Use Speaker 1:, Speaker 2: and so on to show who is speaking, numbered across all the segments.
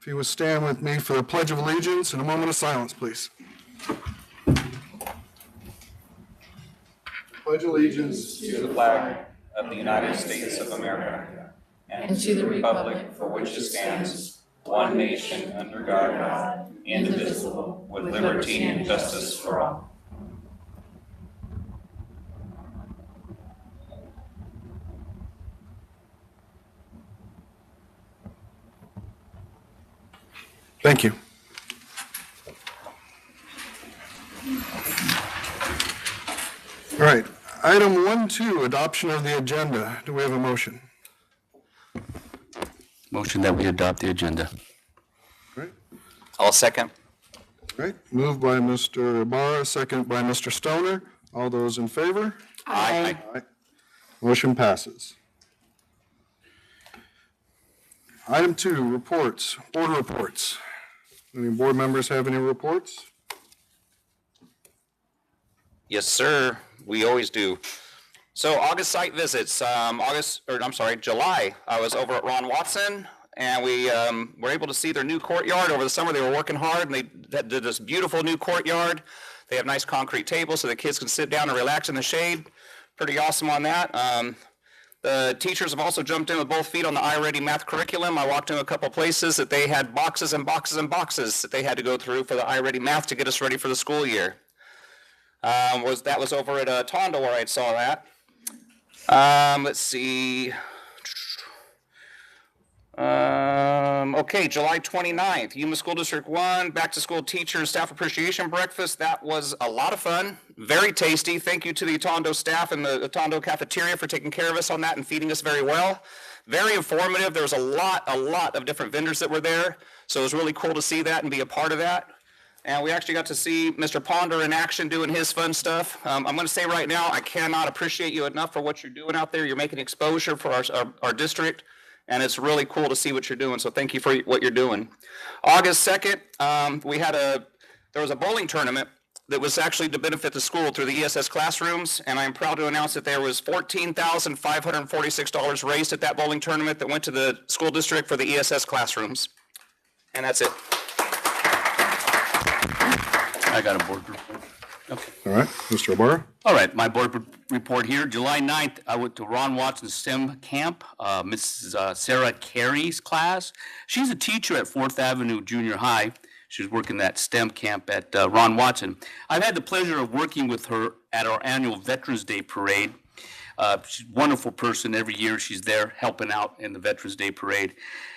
Speaker 1: If you would stand with me for the Pledge of Allegiance and a moment of silence, please. Pledge allegiance
Speaker 2: to the flag of the United States of America and to the republic for which it stands, one nation under God, indivisible, with liberty and justice for all.
Speaker 1: Thank you. All right, item 1.2, adoption of the agenda. Do we have a motion?
Speaker 3: Motion that we adopt the agenda.
Speaker 1: All right,
Speaker 2: I'll second.
Speaker 1: all right. Moved by Mr. Ibarra, second by Mr. Stoner. All those in favor?
Speaker 2: Aye.
Speaker 1: Aye. Motion passes. Item 2, reports, board reports. Any board members have any reports?
Speaker 2: Yes, sir. We always do. So August site visits, July, I was over at Ron Watson, and we were able to see their new courtyard. Over the summer, they were working hard, and they did this beautiful new courtyard. They have nice concrete tables so the kids can sit down and relax in the shade. Pretty awesome on that. The teachers have also jumped in with both feet on the iReady math curriculum. I walked in a couple places that they had boxes and boxes and boxes that they had to go through for the iReady math to get us ready for the school year. That was over at Tondo where I saw that. Let's see. Okay, July 29th, Yuma School District 1, Back to School Teacher and Staff Appreciation Breakfast. That was a lot of fun, very tasty. Thank you to the Tondo staff and the Tondo cafeteria for taking care of us on that and feeding us very well. Very informative. There was a lot of different vendors that were there, so it was really cool to see that and be a part of that. And we actually got to see Mr. Ponder in action doing his fun stuff. I'm going to say right now, I cannot appreciate you enough for what you're doing out there. You're making exposure for our district, and it's really cool to see what you're doing. So thank you for what you're doing. August 2nd, there was a bowling tournament that was actually to benefit the school through the ESS classrooms, and I'm proud to announce that there was $14,546 raised at that bowling tournament that went to the school district for the ESS classrooms. And that's it.
Speaker 3: I got a board report. Okay.
Speaker 1: All right, Mr. Ibarra.
Speaker 3: All right, my board report here. July 9th, I went to Ron Watson's STEM camp, Mrs. Sarah Carey's class. She's a teacher at 4th Avenue Junior High. She was working that STEM camp at Ron Watson. I've had the pleasure of working with her at our annual Veterans Day Parade. She's a wonderful person. Every year she's there helping out in the Veterans Day Parade.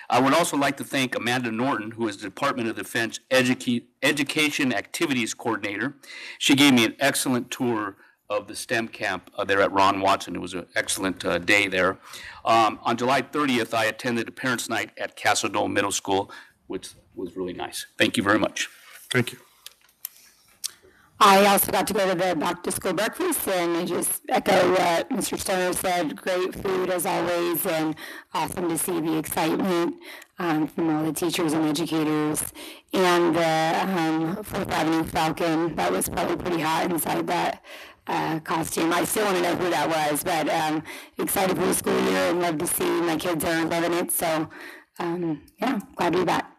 Speaker 3: I would also like to thank Amanda Norton, who is the Department of Defense Education Activities Coordinator. She gave me an excellent tour of the STEM camp there at Ron Watson. It was an excellent day there. On July 30th, I attended a Parents' Night at Castle Dome Middle School, which was really nice. Thank you very much.
Speaker 1: Thank you.
Speaker 4: I also got to go to the back to school breakfast, and I just echo what Mr. Stoner said. Great food as always, and awesome to see the excitement from all the teachers and educators. And the 4th Avenue Falcon, that was probably pretty hot inside that costume. I still want to know who that was, but excited for the school year and love to see my kids are loving it. So yeah, glad to be back.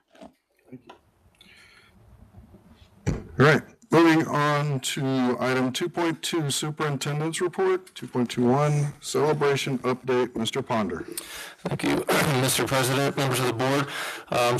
Speaker 1: All right. Moving on to item 2.2, Superintendent's Report. 2.21, Celebration Update. Mr. Ponder.
Speaker 5: Thank you, Mr. President, members of the board.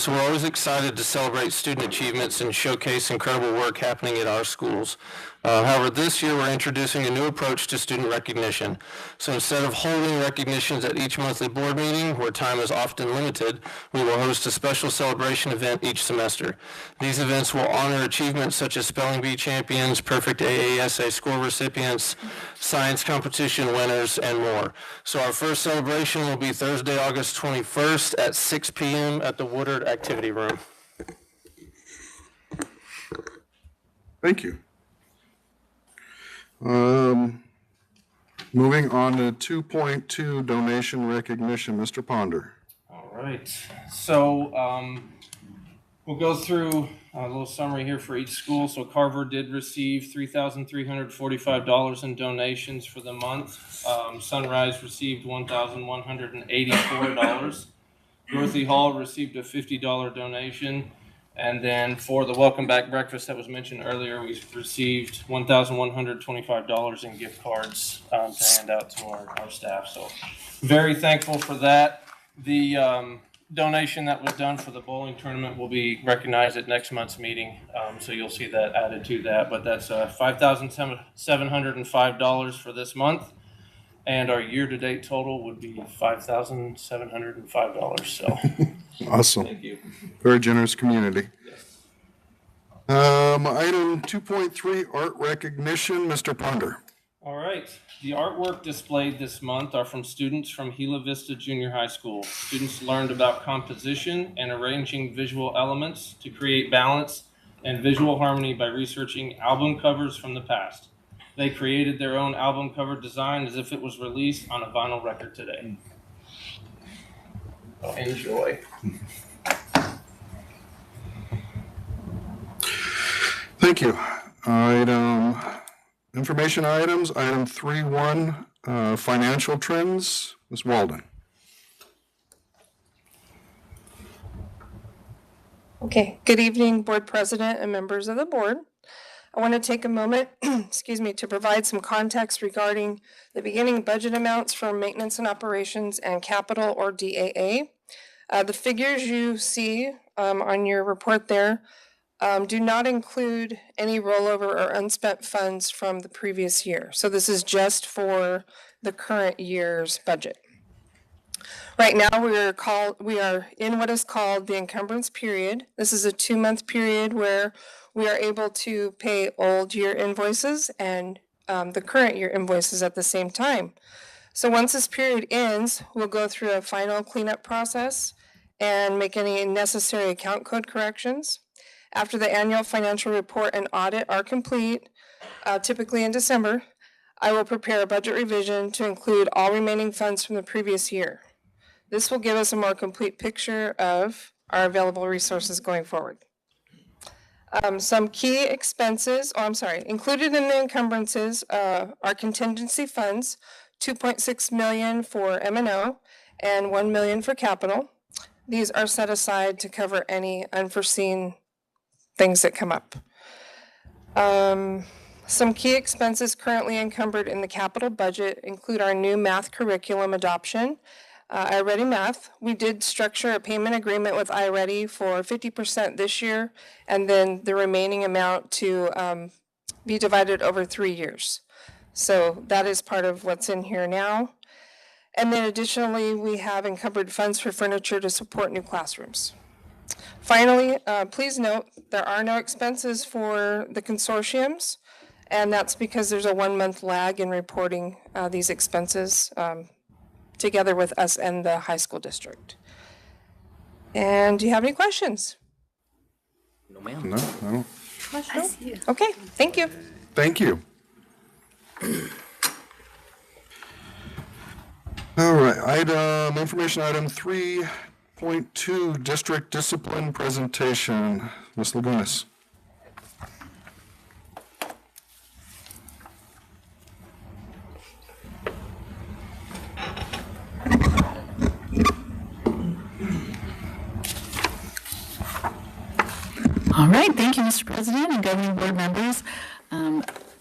Speaker 5: So we're always excited to celebrate student achievements and showcase incredible work happening at our schools. However, this year we're introducing a new approach to student recognition. So instead of holding recognitions at each monthly board meeting, where time is often limited, we will host a special celebration event each semester. These events will honor achievements such as spelling bee champions, perfect AASA score recipients, science competition winners, and more. So our first celebration will be Thursday, August 21st at 6 p.m. at the Woodard Activity Room.
Speaker 1: Thank you. Moving on to 2.2, Donation Recognition. Mr. Ponder.
Speaker 5: All right. So we'll go through a little summary here for each school. So Carver did receive $3,345 in donations for the month. Sunrise received $1,184. Dorothy Hall received a $50 donation. And then for the welcome back breakfast that was mentioned earlier, we received $1,125 in gift cards to hand out to our staff. So very thankful for that. The donation that was done for the bowling tournament will be recognized at next month's meeting. So you'll see that added to that. But that's $5,705 for this month. And our year-to-date total would be $5,705. So
Speaker 1: Awesome.
Speaker 5: thank you.
Speaker 1: Very generous community. Item 2.3, art recognition, Mr. Ponder.
Speaker 5: All right. The artwork displayed this month are from students from Gila Vista Junior High School. Students learned about composition and arranging visual elements to create balance and visual harmony by researching album covers from the past. They created their own album cover design as if it was released on a vinyl record today. So enjoy.
Speaker 1: Thank you. Information items, item 3.1, financial trends, Ms. Walden.
Speaker 6: Okay, good evening, Board President and members of the board. I want to take a moment, excuse me, to provide some context regarding the beginning budget amounts for maintenance and operations and capital, or DAA. The figures you see on your report there do not include any rollover or unspent funds from the previous year. So this is just for the current year's budget. Right now, we are in what is called the encumbrance period. This is a 2-month period where we are able to pay old year invoices and the current year invoices at the same time. So once this period ends, we'll go through a final cleanup process and make any necessary account code corrections. After the annual financial report and audit are complete, typically in December, I will prepare a budget revision to include all remaining funds from the previous year. This will give us a more complete picture of our available resources going forward. Some key expenses, included in the encumbrances are contingency funds, $2.6 million for M&O and $1 million for capital. These are set aside to cover any unforeseen things that come up. Some key expenses currently encumbered in the capital budget include our new math curriculum adoption, iReady Math. We did structure a payment agreement with iReady for 50% this year, and then the remaining amount to be divided over 3 years. So that is part of what's in here now. And then additionally, we have encumbered funds for furniture to support new classrooms. Finally, please note there are no expenses for the consortiums, and that's because there's a 1-month lag in reporting these expenses together with us and the high school district. And do you have any questions?
Speaker 3: No, ma'am.
Speaker 1: No, no.
Speaker 6: Okay, thank you.
Speaker 1: Thank you. All right, information item 3.2, district discipline presentation. Ms. Lagunas.
Speaker 7: All right, thank you, Mr. President and governing board members.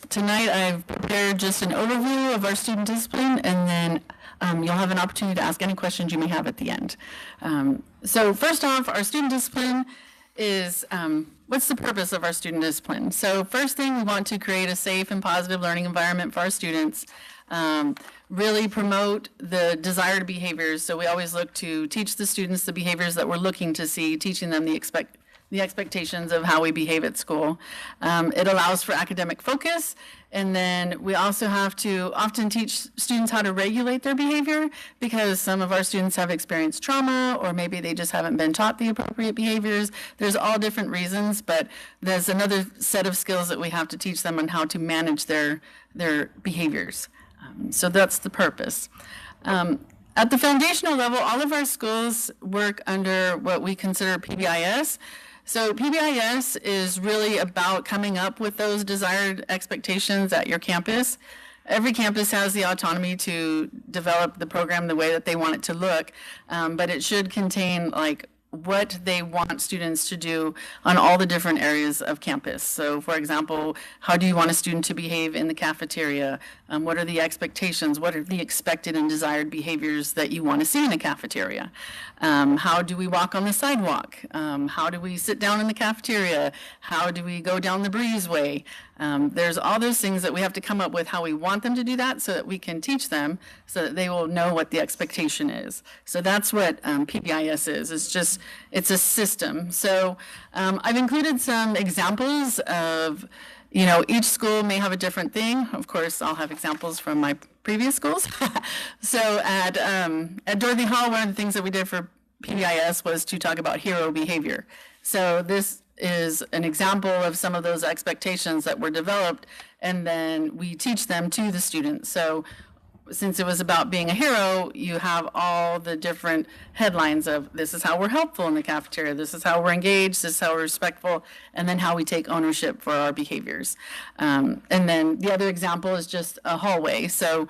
Speaker 7: Tonight I've prepared just an overview of our student discipline, and then you'll have an opportunity to ask any questions you may have at the end. So first off, our student discipline is, what's the purpose of our student discipline? So first thing, we want to create a safe and positive learning environment for our students. Really promote the desired behaviors. So we always look to teach the students the behaviors that we're looking to see, teaching them the expectations of how we behave at school. It allows for academic focus, and then we also have to often teach students how to regulate their behavior, because some of our students have experienced trauma, or maybe they just haven't been taught the appropriate behaviors. There's all different reasons, but there's another set of skills that we have to teach them on how to manage their behaviors. So that's the purpose. At the foundational level, all of our schools work under what we consider PBIS. So PBIS is really about coming up with those desired expectations at your campus. every campus has the autonomy to develop the program the way that they want it to look, but it should contain like what they want students to do on all the different areas of campus. So for example, how do you want a student to behave in the cafeteria? What are the expectations? What are the expected and desired behaviors that you want to see in a cafeteria? How do we walk on the sidewalk? How do we sit down in the cafeteria? How do we go down the breezeway? There's all those things that we have to come up with how we want them to do that so that we can teach them so that they will know what the expectation is. So that's what PBIS is. It's a system. So I've included some examples of, each school may have a different thing. Of course, I'll have examples from my previous schools. So at Dorothy Hall, one of the things that we did for PBIS was to talk about hero behavior. So this is an example of some of those expectations that were developed, and then we teach them to the students. So since it was about being a hero, you have all the different headlines of this is how we're helpful in the cafeteria, this is how we're engaged, this is how we're respectful, and then how we take ownership for our behaviors. And then the other example is just a hallway. So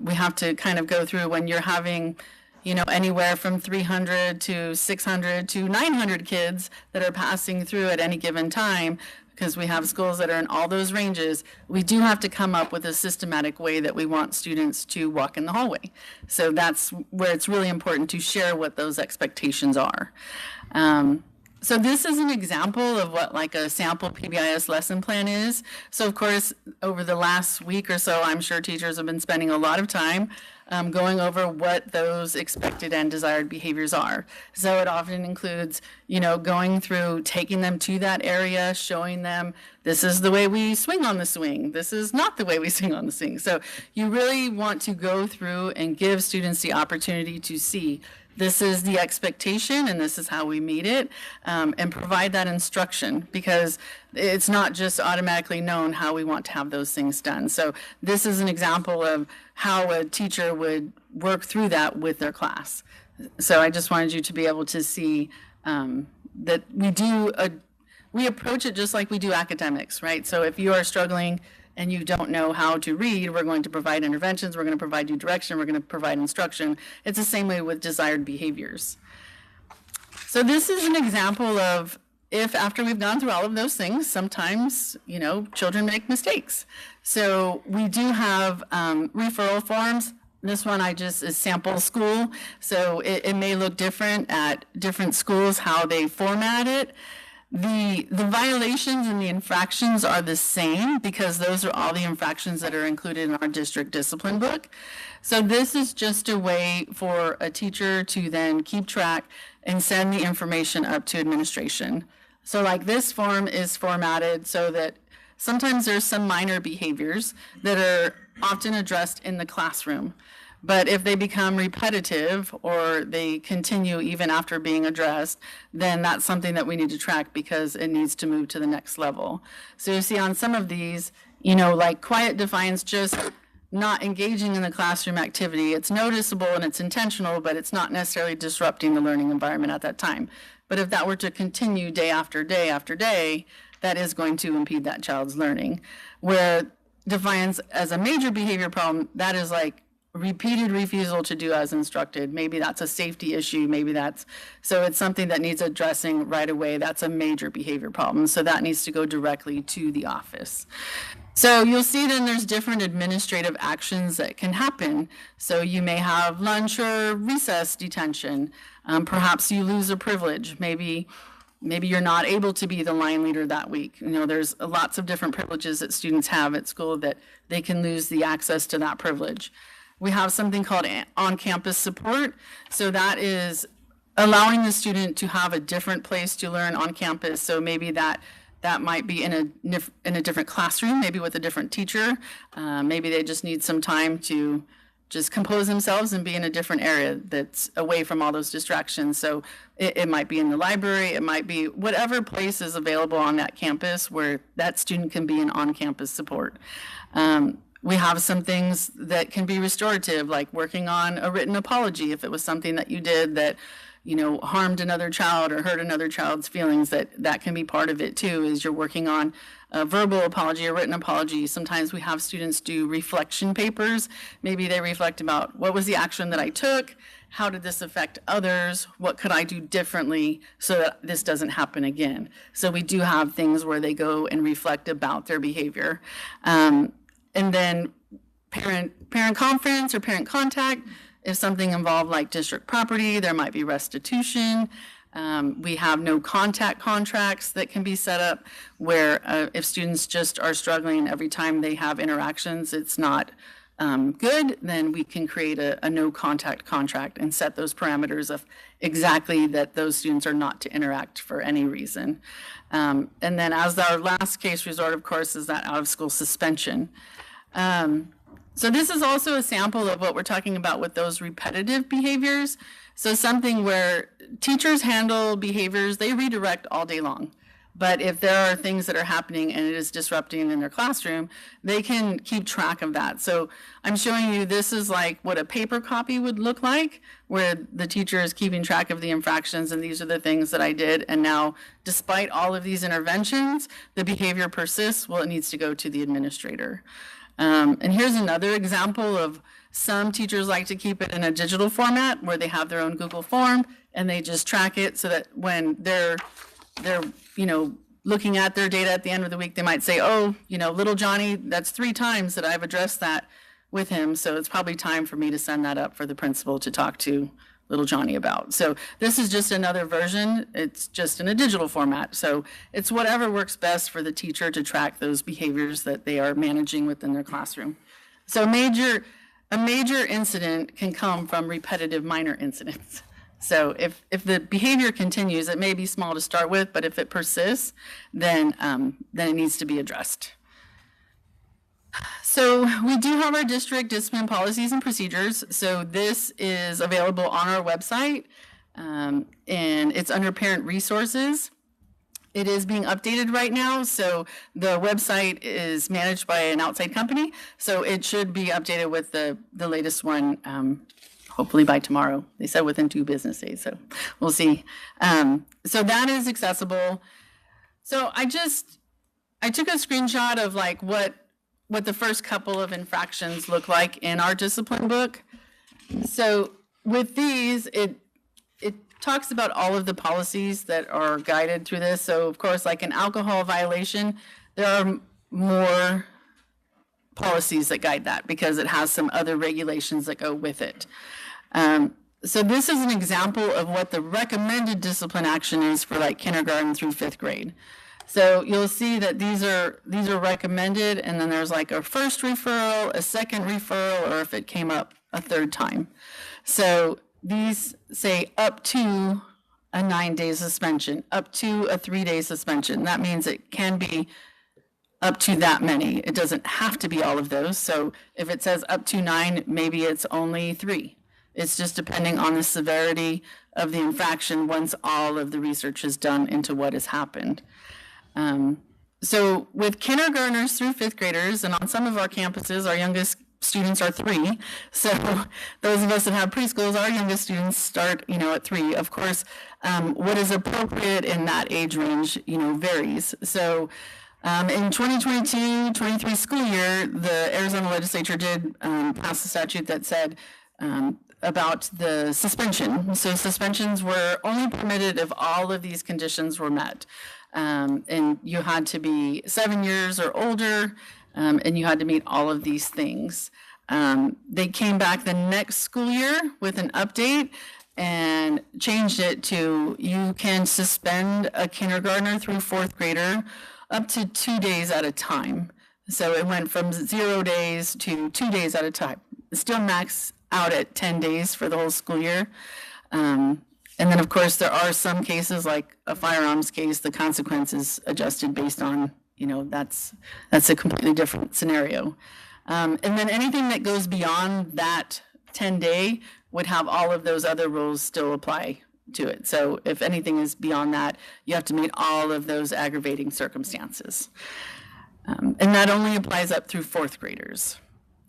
Speaker 7: we have to kind of go through when you're having anywhere from 300 to 600 to 900 kids that are passing through at any given time, because we have schools that are in all those ranges. We do have to come up with a systematic way that we want students to walk in the hallway. So that's where it's really important to share what those expectations are. So this is an example of what like a sample PBIS lesson plan is. So of course, over the last week or so, I'm sure teachers have been spending a lot of time going over what those expected and desired behaviors are. So it often includes, going through, taking them to that area, showing them this is the way we swing on the swing. This is not the way we swing on the swing. So you really want to go through and give students the opportunity to see this is the expectation and this is how we meet it, and provide that instruction, because it's not just automatically known how we want to have those things done. So this is an example of how a teacher would work through that with their class. So I just wanted you to be able to see that we approach it just like we do academics, right? So if you are struggling and you don't know how to read, we're going to provide interventions, we're going to provide you direction, we're going to provide instruction. It's the same way with desired behaviors. So this is an example of if after we've gone through all of those things, sometimes, children make mistakes. So we do have referral forms. This one is sample school. So it may look different at different schools, how they format it. The violations and the infractions are the same because those are all the infractions that are included in our district discipline book. So this is just a way for a teacher to then keep track and send the information up to administration. So like this form is formatted so that sometimes there's some minor behaviors that are often addressed in the classroom. But if they become repetitive or they continue even after being addressed, then that's something that we need to track because it needs to move to the next level. So you see on some of these, like quiet defiance, just not engaging in the classroom activity. It's noticeable and it's intentional, but it's not necessarily disrupting the learning environment at that time. But if that were to continue day after day after day, that is going to impede that child's learning. Where defiance as a major behavior problem, that is like repeated refusal to do as instructed. Maybe that's a safety issue. So it's something that needs addressing right away. That's a major behavior problem. So that needs to go directly to the office. So you'll see then there's different administrative actions that can happen. So you may have lunch or recess detention. Perhaps you lose a privilege. Maybe you're not able to be the line leader that week. There's lots of different privileges that students have at school that they can lose the access to that privilege. We have something called on-campus support. So that is allowing the student to have a different place to learn on campus. So maybe that might be in a different classroom, maybe with a different teacher. Maybe they just need some time to just compose themselves and be in a different area that's away from all those distractions. So it might be in the library, it might be whatever place is available on that campus where that student can be in on-campus support. We have some things that can be restorative, like working on a written apology if it was something that you did that, harmed another child or hurt another child's feelings, that can be part of it too, is you're working on a verbal apology, a written apology. Sometimes we have students do reflection papers. Maybe they reflect about what was the action that I took, how did this affect others, what could I do differently so that this doesn't happen again. So we do have things where they go and reflect about their behavior. And then parent conference or parent contact, if something involved like district property, there might be restitution. We have no contact contracts that can be set up where if students just are struggling every time they have interactions, it's not good, then we can create a no contact contract and set those parameters of exactly that those students are not to interact for any reason. And then as our last case resort, of course, is that out of school suspension. So this is also a sample of what we're talking about with those repetitive behaviors. So something where teachers handle behaviors, they redirect all day long. But if there are things that are happening and it is disrupting in their classroom, they can keep track of that. So I'm showing you, this is like what a paper copy would look like, where the teacher is keeping track of the infractions and these are the things that I did. And now, despite all of these interventions, the behavior persists. Well, it needs to go to the administrator. And here's another example of some teachers like to keep it in a digital format where they have their own Google form and they just track it so that when they're looking at their data at the end of the week, they might say, oh, little Johnny, that's 3 times that I've addressed that with him. So it's probably time for me to send that up for the principal to talk to little Johnny about. So this is just another version. It's just in a digital format. So it's whatever works best for the teacher to track those behaviors that they are managing within their classroom. So a major incident can come from repetitive minor incidents. So if the behavior continues, it may be small to start with, but if it persists, then it needs to be addressed. So we do have our district discipline policies and procedures. So this is available on our website, and it's under parent resources. It is being updated right now, so the website is managed by an outside company, so it should be updated with the latest one, hopefully by tomorrow. They said within 2 business days, so we'll see. So that is accessible. So I took a screenshot of like what the first couple of infractions look like in our discipline book. So with these, it talks about all of the policies that are guided through this. So of course, like an alcohol violation, there are more policies that guide that because it has some other regulations that go with it. So this is an example of what the recommended discipline action is for like kindergarten through 5th grade. So you'll see that these are recommended, and then there's like a first referral, a second referral, or if it came up a 3rd time. So these say up to a 9-day suspension, up to a 3-day suspension. That means it can be up to that many. It doesn't have to be all of those. So if it says up to 9, maybe it's only 3. It's just depending on the severity of the infraction once all of the research is done into what has happened. So with kindergartners through 5th graders, and on some of our campuses, our youngest students are 3. So those of us that have preschools, our youngest students start, at 3. Of course, what is appropriate in that age range, varies. So in 2022-23 school year, the Arizona legislature did pass a statute that said about the suspension. So suspensions were only permitted if all of these conditions were met. And you had to be 7 years or older, and you had to meet all of these things. They came back the next school year with an update and changed it to you can suspend a kindergartner through 4th grader up to 2 days at a time. So it went from 0 days to 2 days at a time. Still max out at 10 days for the whole school year. And then, of course, there are some cases like a firearms case, the consequences adjusted based on, that's a completely different scenario. And then anything that goes beyond that 10-day would have all of those other rules still apply to it. So if anything is beyond that, you have to meet all of those aggravating circumstances. And that only applies up through 4th graders.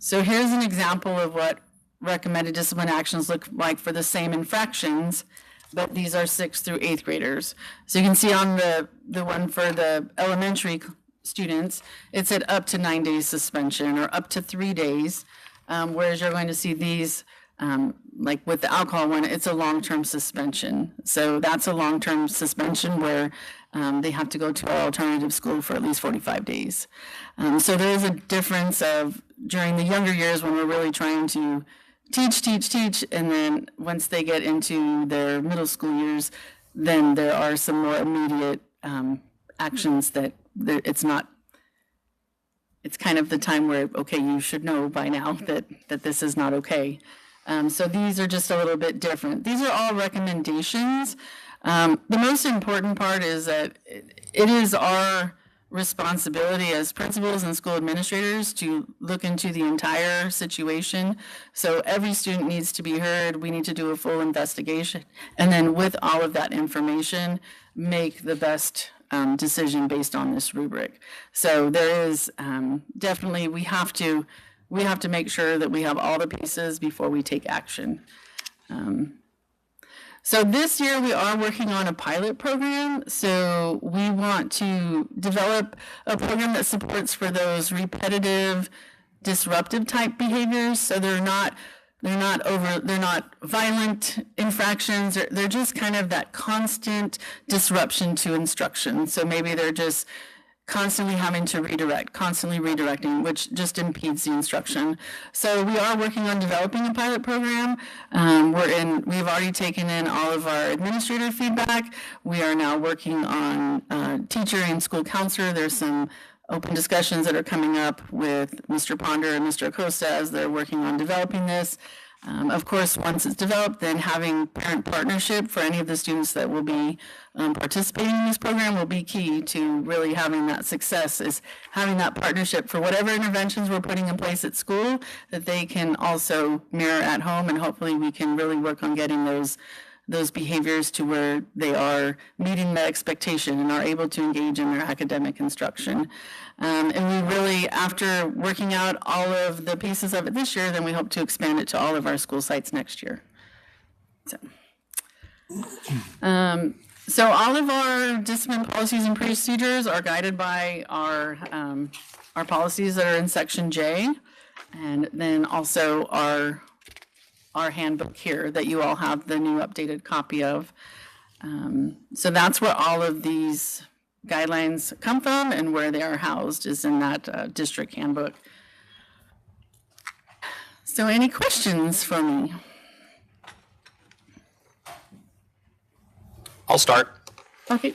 Speaker 7: So here's an example of what recommended discipline actions look like for the same infractions, but these are 6th through 8th graders. So you can see on the one for the elementary students, it said up to 9 days suspension or up to 3 days, whereas you're going to see these, like with the alcohol one, it's a long-term suspension. So that's a long-term suspension where they have to go to an alternative school for at least 45 days. So there is a difference of during the younger years when we're really trying to teach, and then once they get into their middle school years, then there are some more immediate actions that it's kind of the time where, okay, you should know by now that this is not okay. So these are just a little bit different. These are all recommendations. The most important part is that it is our responsibility as principals and school administrators to look into the entire situation. So every student needs to be heard. We need to do a full investigation. And then with all of that information, make the best decision based on this rubric. So there is definitely, we have to make sure that we have all the pieces before we take action. So this year we are working on a pilot program. So we want to develop a program that supports for those repetitive, disruptive type behaviors. So they're not violent infractions. They're just kind of that constant disruption to instruction. So maybe they're just constantly having to constantly redirecting, which just impedes the instruction. So we are working on developing a pilot program. We've already taken in all of our administrator feedback. We are now working on teacher and school counselor. There's some open discussions that are coming up with Mr. Ponder and Mr. Acosta as they're working on developing this. Of course, once it's developed, then having parent partnership for any of the students that will be participating in this program will be key to really having that success, is having that partnership for whatever interventions we're putting in place at school that they can also mirror at home, and hopefully we can really work on getting those behaviors to where they are meeting the expectation and are able to engage in their academic instruction. And we really, after working out all of the pieces of it this year, then we hope to expand it to all of our school sites next year. So all of our discipline policies and procedures are guided by our policies that are in section J, and then also our handbook here that you all have the new updated copy of. So that's where all of these guidelines come from, and where they are housed is in that district handbook. So any questions for me?
Speaker 2: I'll start.
Speaker 7: Okay.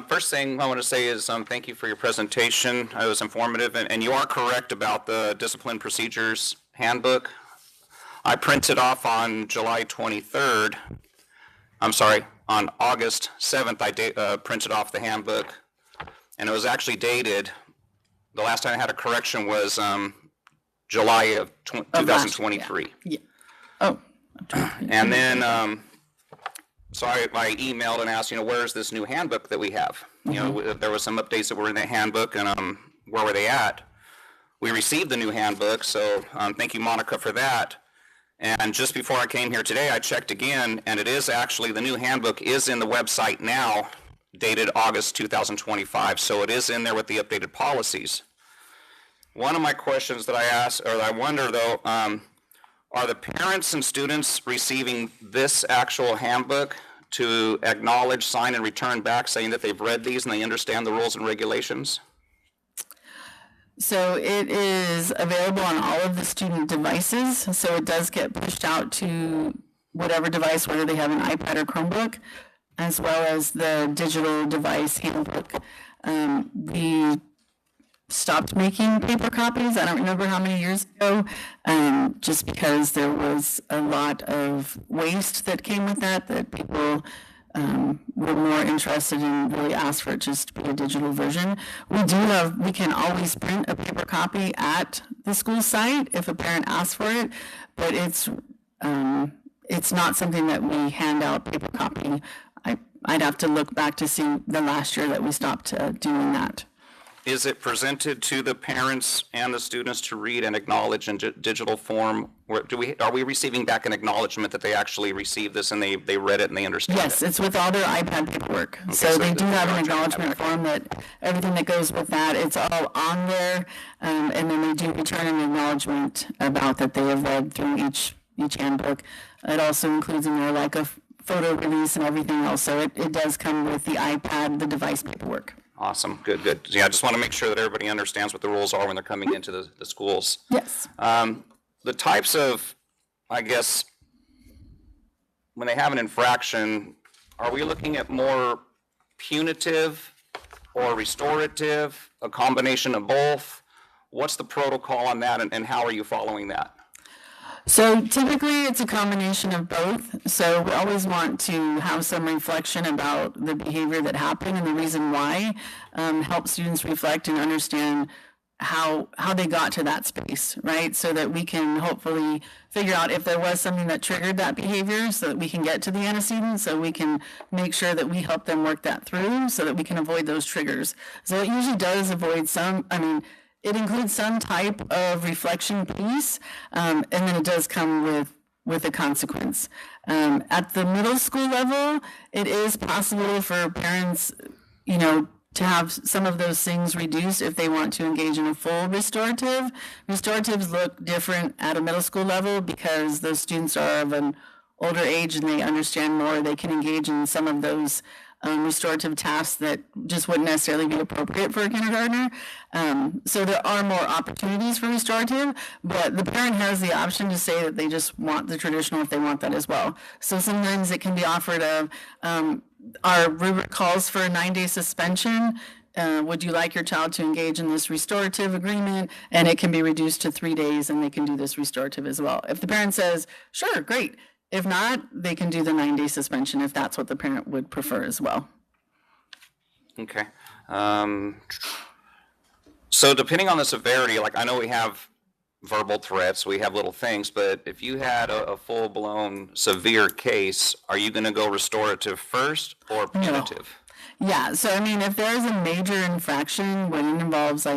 Speaker 2: First thing I want to say is thank you for your presentation. It was informative, and you are correct about the discipline procedures handbook. I printed off on July 23rd. I'm sorry, on August 7th, I printed off the handbook, and it was actually dated. The last time I had a correction was July of 2023.
Speaker 7: Yeah. Oh.
Speaker 2: And then, so I emailed and asked, where's this new handbook that we have? There was some updates that were in the handbook, and where were they at? We received the new handbook, so thank you, Monica, for that. And just before I came here today, I checked again, and it is actually, the new handbook is in the website now, dated August 2025, so it is in there with the updated policies. One of my questions that I asked, or I wonder though, are the parents and students receiving this actual handbook to acknowledge, sign, and return back saying that they've read these and they understand the rules and regulations?
Speaker 7: So it is available on all of the student devices. So it does get pushed out to whatever device, whether they have an iPad or Chromebook, as well as the digital device handbook. We stopped making paper copies. I don't remember how many years ago, just because there was a lot of waste that came with that people were more interested in, really asked for it just to be a digital version. We can always print a paper copy at the school site if a parent asks for it, but it's not something that we hand out paper copy. I'd have to look back to see the last year that we stopped doing that.
Speaker 2: is it presented to the parents and the students to read and acknowledge in digital form? Are we receiving back an acknowledgement that they actually received this and they read it and they understand
Speaker 7: Yes,
Speaker 2: it?
Speaker 7: it's with all their iPad paperwork. So
Speaker 2: so
Speaker 7: they do
Speaker 2: they
Speaker 7: have
Speaker 2: are
Speaker 7: an
Speaker 2: trying to have
Speaker 7: acknowledgement
Speaker 2: that.
Speaker 7: form that everything that goes with that, it's all on there. And then they do return an acknowledgement about that they have read through each handbook. It also includes in there like a photo release and everything else. So it does come with the iPad, the device paperwork.
Speaker 2: Awesome, good, good. Yeah, I just want to make sure that everybody understands what the rules are when they're coming into the schools.
Speaker 7: Yes.
Speaker 2: The types of, I guess, when they have an infraction, are we looking at more punitive or restorative, a combination of both? What's the protocol on that, and how are you following that?
Speaker 7: So typically it's a combination of both. So we always want to have some reflection about the behavior that happened and the reason why, help students reflect and understand how they got to that space, right? So that we can hopefully figure out if there was something that triggered that behavior so that we can get to the antecedent, so we can make sure that we help them work that through so that we can avoid those triggers. So it usually does avoid it includes some type of reflection piece, and then it does come with a consequence. At the middle school level, it is possible for parents, to have some of those things reduced if they want to engage in a full restorative. Restoratives look different at a middle school level because those students are of an older age and they understand more. They can engage in some of those restorative tasks that just wouldn't necessarily be appropriate for a kindergartner. So there are more opportunities for restorative, but the parent has the option to say that they just want the traditional if they want that as well. So sometimes it can be offered of, our rubric calls for a 9-day suspension. Would you like your child to engage in this restorative agreement? And it can be reduced to 3 days and they can do this restorative as well. If the parent says, sure, great. If not, they can do the 9-day suspension if that's what the parent would prefer as well.
Speaker 2: Okay. So depending on the severity, like I know we have verbal threats, we have little things, but if you had a full-blown severe case, are you going to go restorative first or punitive?
Speaker 7: Yeah, so if there's a major infraction when it involves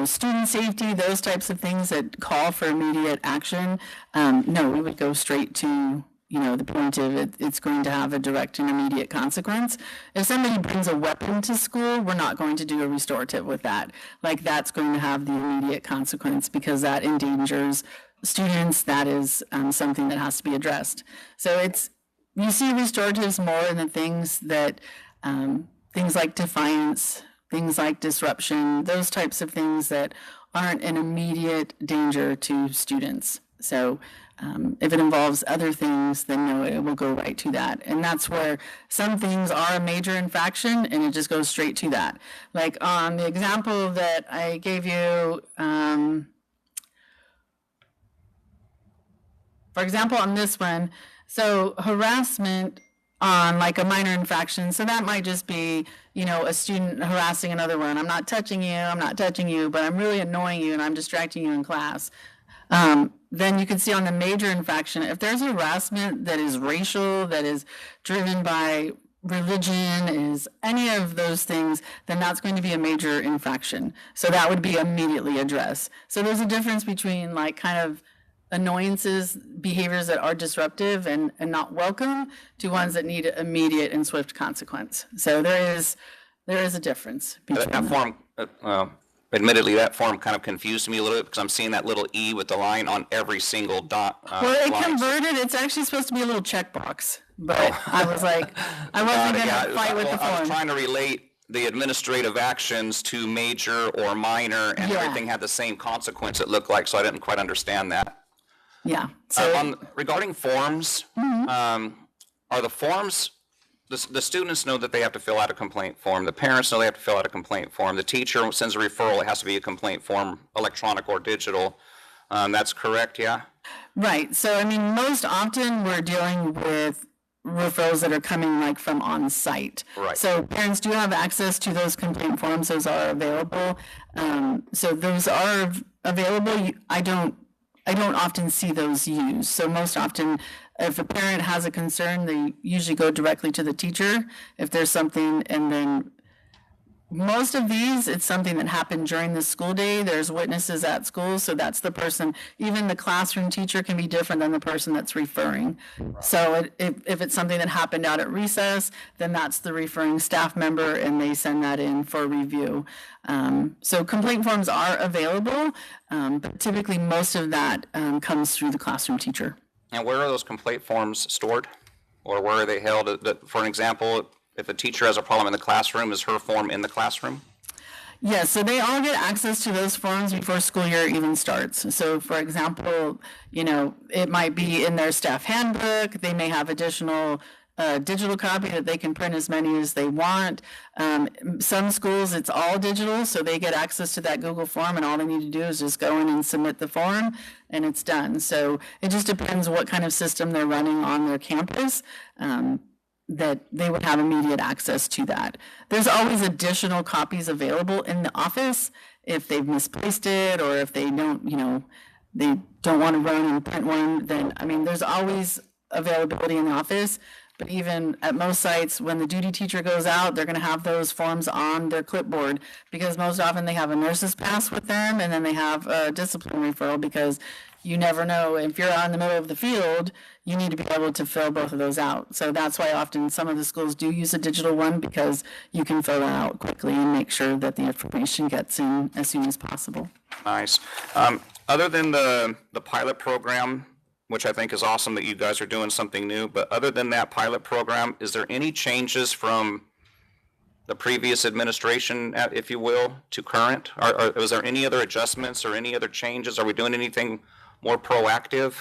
Speaker 7: student safety, those types of things that call for immediate action, no, we would go straight to, the punitive. It's going to have a direct and immediate consequence. If somebody brings a weapon to school, we're not going to do a restorative with that. That's going to have the immediate consequence because that endangers students. That is something that has to be addressed. So you see restoratives more in the things that, things like defiance, things like disruption, those types of things that aren't an immediate danger to students. So if it involves other things, then no, it will go right to that. And that's where some things are a major infraction and it just goes straight to that. Like on the example that I gave you, for example, on this one, so harassment on like a minor infraction. So that might just be, a student harassing another one. I'm not touching you, but I'm really annoying you and I'm distracting you in class. Then you can see on the major infraction, if there's harassment that is racial, that is driven by religion, is any of those things, then that's going to be a major infraction. So that would be immediately addressed. So there's a difference between kind of annoyances, behaviors that are disruptive and not welcome to ones that need immediate and swift consequence. So there is a difference between
Speaker 2: That form, admittedly, that form kind of confused me a little bit because I'm seeing that little E with the line on every single dot.
Speaker 7: Well, it
Speaker 2: line.
Speaker 7: converted. It's actually supposed to be a little checkbox, but I was like, I wasn't going to fight with the
Speaker 2: I was
Speaker 7: form.
Speaker 2: trying to relate the administrative actions to major or minor, and
Speaker 7: Yeah.
Speaker 2: everything had the same consequence, it looked like, so I didn't quite understand that.
Speaker 7: Yeah. So
Speaker 2: Regarding forms, are the forms, the students know that they have to fill out a complaint form, the parents know they have to fill out a complaint form, the teacher sends a referral, it has to be a complaint form, electronic or digital. That's correct, yeah?
Speaker 7: right. So most often we're dealing with referrals that are coming from on site.
Speaker 2: Right.
Speaker 7: So parents do have access to those complaint forms. Those are available. So those are available. I don't often see those used. So most often, if a parent has a concern, they usually go directly to the teacher if there's something, and then most of these, it's something that happened during the school day. There's witnesses at school, so that's the person, even the classroom teacher can be different than the person that's referring. So if it's something that happened out at recess, then that's the referring staff member, and they send that in for review. So complaint forms are available, but typically most of that comes through the classroom teacher.
Speaker 2: And where are those complaint forms stored? Or where are they held? For an example, if a teacher has a problem in the classroom, is her form in the classroom?
Speaker 7: Yes, so they all get access to those forms before school year even starts. So for example, it might be in their staff handbook. They may have additional digital copy that they can print as many as they want. Some schools, it's all digital, so they get access to that Google form, and all they need to do is just go in and submit the form, and it's done. So it just depends what kind of system they're running on their campus. That they would have immediate access to that. There's always additional copies available in the office if they've misplaced it, or if they don't, they don't want to run and print one, then, there's always availability in the office. But even at most sites, when the duty teacher goes out, they're going to have those forms on their clipboard, because most often they have a nurse's pass with them, and then they have a discipline referral, because you never know, if you're out in the middle of the field, you need to be able to fill both of those out. So that's why often some of the schools do use a digital one, because you can fill that out quickly and make sure that the information gets in as soon as possible.
Speaker 2: Nice. Other than the pilot program, which I think is awesome that you guys are doing something new, but other than that pilot program, is there any changes from the previous administration, if you will, to current? Is there any other adjustments or any other changes? Are we doing anything more proactive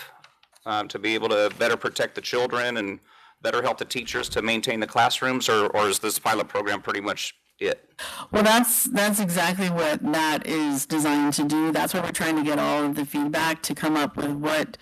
Speaker 2: to be able to better protect the children and better help the teachers to maintain the classrooms, or is this pilot program pretty much it?
Speaker 7: Well, that's exactly what that is designed to do. That's why we're trying to get all of the feedback to come up with what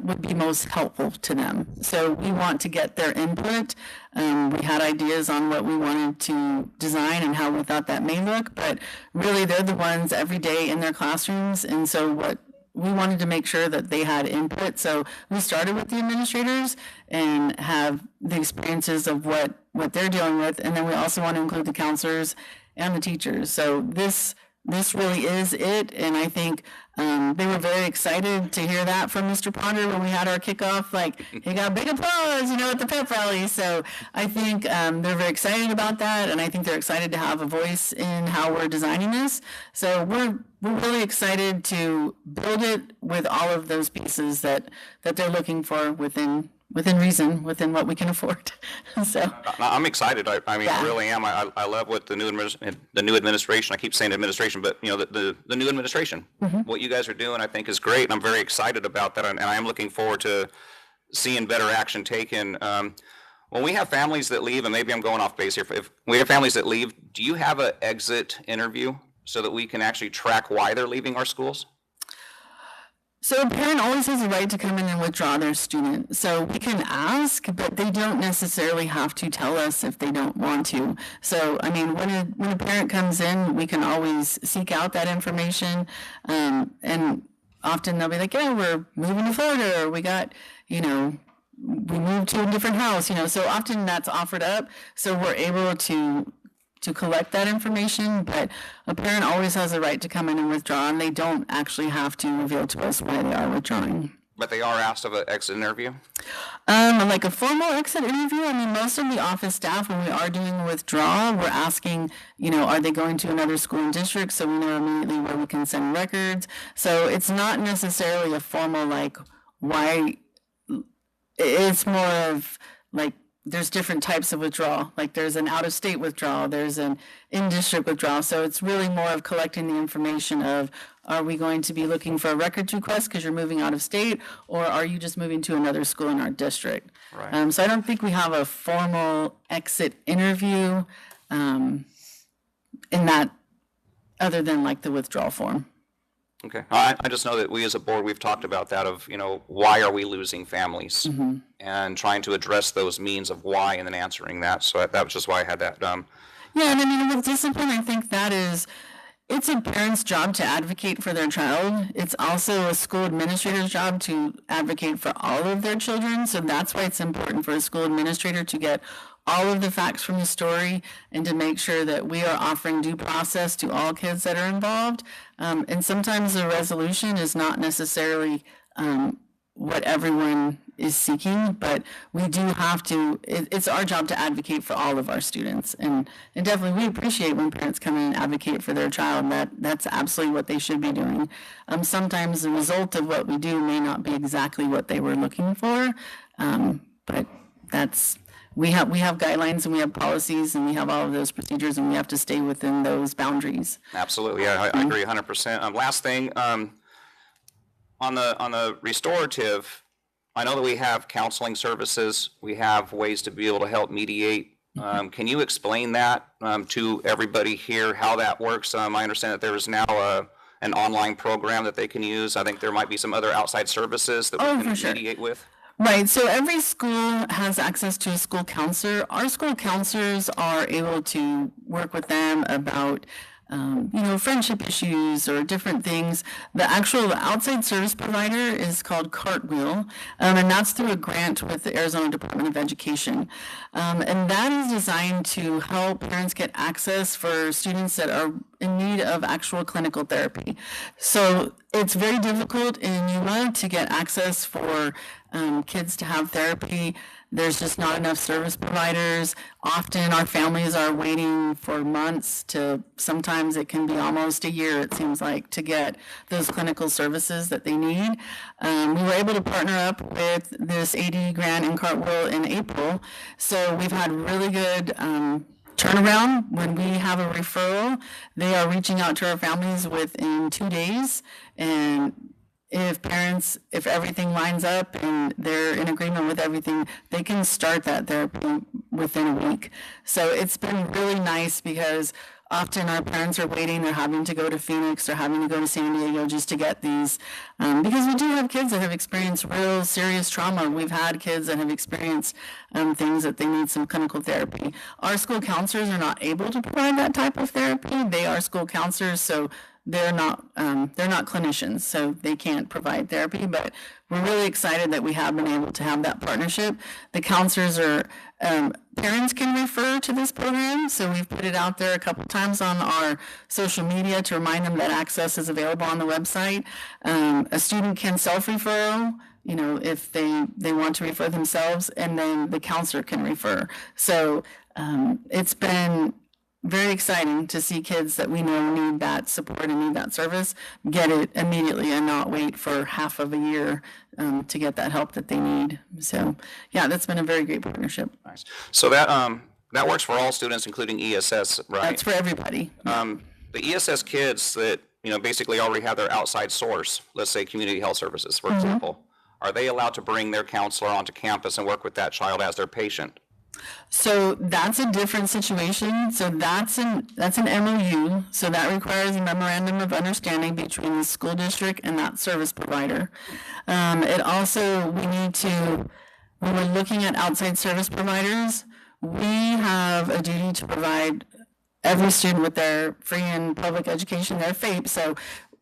Speaker 7: would be most helpful to them. So we want to get their input. We had ideas on what we wanted to design and how we thought that may look, but really they're the ones every day in their classrooms. And so what we wanted to make sure that they had input. So we started with the administrators and have the experiences of what they're dealing with. And then we also want to include the counselors and the teachers. So this really is it, and I think they were very excited to hear that from Mr. Ponder when we had our kickoff. Like, he got big applause, at the pep rally. So I think they're very excited about that, and I think they're excited to have a voice in how we're designing this. So we're really excited to build it with all of those pieces that they're looking for within reason, within what we can afford. So
Speaker 2: I'm excited. I
Speaker 7: Yeah.
Speaker 2: really am. I love what the new administration. I keep saying administration, but the new administration. What you guys are doing, I think, is great, and I'm very excited about that. And I am looking forward to seeing better action taken. When we have families that leave, and maybe I'm going off base here. If we have families that leave, do you have an exit interview so that we can actually track why they're leaving our schools?
Speaker 7: So a parent always has a right to come in and withdraw their student. So we can ask, but they don't necessarily have to tell us if they don't want to. So, when a parent comes in, we can always seek out that information. And often they'll be like, yeah, we're moving to Florida, or we got, we moved to a different house, So often that's offered up. So we're able to collect that information, but a parent always has a right to come in and withdraw, and they don't actually have to reveal to us why they are withdrawing.
Speaker 2: But they are asked of an exit interview?
Speaker 7: Like a formal exit interview, most of the office staff, when we are doing a withdrawal, we're asking, are they going to another school and district, so we know immediately where we can send records. So it's not necessarily a formal, why. It's more of, there's different types of withdrawal. Like, there's an out-of-state withdrawal, there's an in-district withdrawal. So it's really more of collecting the information of, are we going to be looking for a records request because you're moving out of state, or are you just moving to another school in our district?
Speaker 2: Right.
Speaker 7: So I don't think we have a formal exit interview in that, other than the withdrawal form.
Speaker 2: Okay. I just know that we as a board, we've talked about that of, why are we losing families? And trying to address those means of why and then answering that. So that was just why I had that.
Speaker 7: Yeah, and with discipline, I think it's a parent's job to advocate for their child. It's also a school administrator's job to advocate for all of their children. So that's why it's important for a school administrator to get all of the facts from the story and to make sure that we are offering due process to all kids that are involved. And sometimes the resolution is not necessarily what everyone is seeking, but we do have to, it's our job to advocate for all of our students. And definitely we appreciate when parents come in and advocate for their child. That's absolutely what they should be doing. Sometimes the result of what we do may not be exactly what they were looking for, but that's, we have guidelines and we have policies and we have all of those procedures and we have to stay within those boundaries.
Speaker 2: Absolutely, yeah, I agree 100%. Last thing, on the restorative, I know that we have counseling services, we have ways to be able to help mediate. Can you explain that to everybody here, how that works? I understand that there is now an online program that they can use. I think there might be some other outside services that we can mediate with.
Speaker 7: Right, so every school has access to a school counselor. Our school counselors are able to work with them about friendship issues or different things. The actual outside service provider is called Cartwheel, and that's through a grant with the Arizona Department of Education. And that is designed to help parents get access for students that are in need of actual clinical therapy. So it's very difficult in UMA to get access for kids to have therapy. There's just not enough service providers. Often our families are waiting for months to, sometimes it can be almost a year, it seems like, to get those clinical services that they need. We were able to partner up with this AD grant in Cartwheel in April. So we've had really good turnaround. When we have a referral, they are reaching out to our families within 2 days. And if everything lines up and they're in agreement with everything, they can start that therapy within a week. So it's been really nice because often our parents are waiting, they're having to go to Phoenix or having to go to San Diego just to get these, because we do have kids that have experienced real serious trauma. We've had kids that have experienced things that they need some clinical therapy. Our school counselors are not able to provide that type of therapy. They are school counselors, so they're not clinicians, so they can't provide therapy, but we're really excited that we have been able to have that partnership. The counselors are, parents can refer to this program, so we've put it out there a couple times on our social media to remind them that access is available on the website. A student can self-refer, if they want to refer themselves, and then the counselor can refer. So it's been very exciting to see kids that we know need that support and need that service get it immediately and not wait for half of a year to get that help that they need. So yeah, that's been a very great partnership.
Speaker 2: Nice. So that works for all students, including ESS, right?
Speaker 7: That's for everybody.
Speaker 2: The ESS kids that basically already have their outside source, let's say community health services, for example, are they allowed to bring their counselor onto campus and work with that child as their patient?
Speaker 7: So that's a different situation. So that's an MOU. So that requires a memorandum of understanding between the school district and that service provider. It also, when we're looking at outside service providers, we have a duty to provide every student with their free and public education, their FAPE. So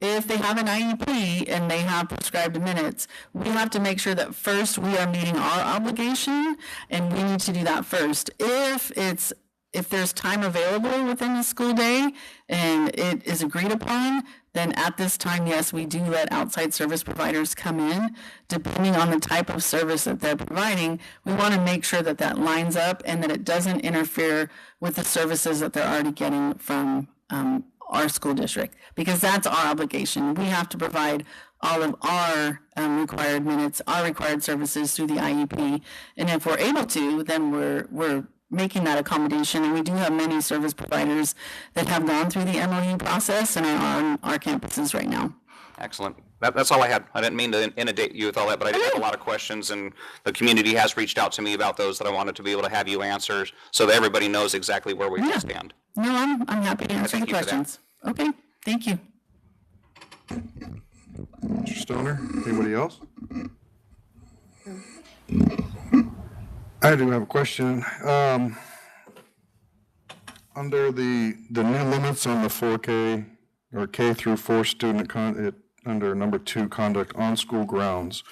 Speaker 7: if they have an IEP and they have prescribed minutes, we have to make sure that first we are meeting our obligation, and we need to do that first. If there's time available within the school day and it is agreed upon, then at this time, yes, we do let outside service providers come in. Depending on the type of service that they're providing, we want to make sure that that lines up and that it doesn't interfere with the services that they're already getting from our school district, because that's our obligation. We have to provide all of our required minutes, our required services through the IEP, and if we're able to, then we're making that accommodation. And we do have many service providers that have gone through the MOU process and are on our campuses right now.
Speaker 2: Excellent. That's all I had. I didn't mean to inundate you with all that, but I did have a lot of questions, and the community has reached out to me about those that I wanted to be able to have you answer so that everybody knows exactly where we stand.
Speaker 7: No, I'm happy to answer the questions. Okay, thank you.
Speaker 1: Mr. Stoner, anybody else? I do have a question. Under the new limits on the 4K or K through 4 student under number 2 conduct on school grounds,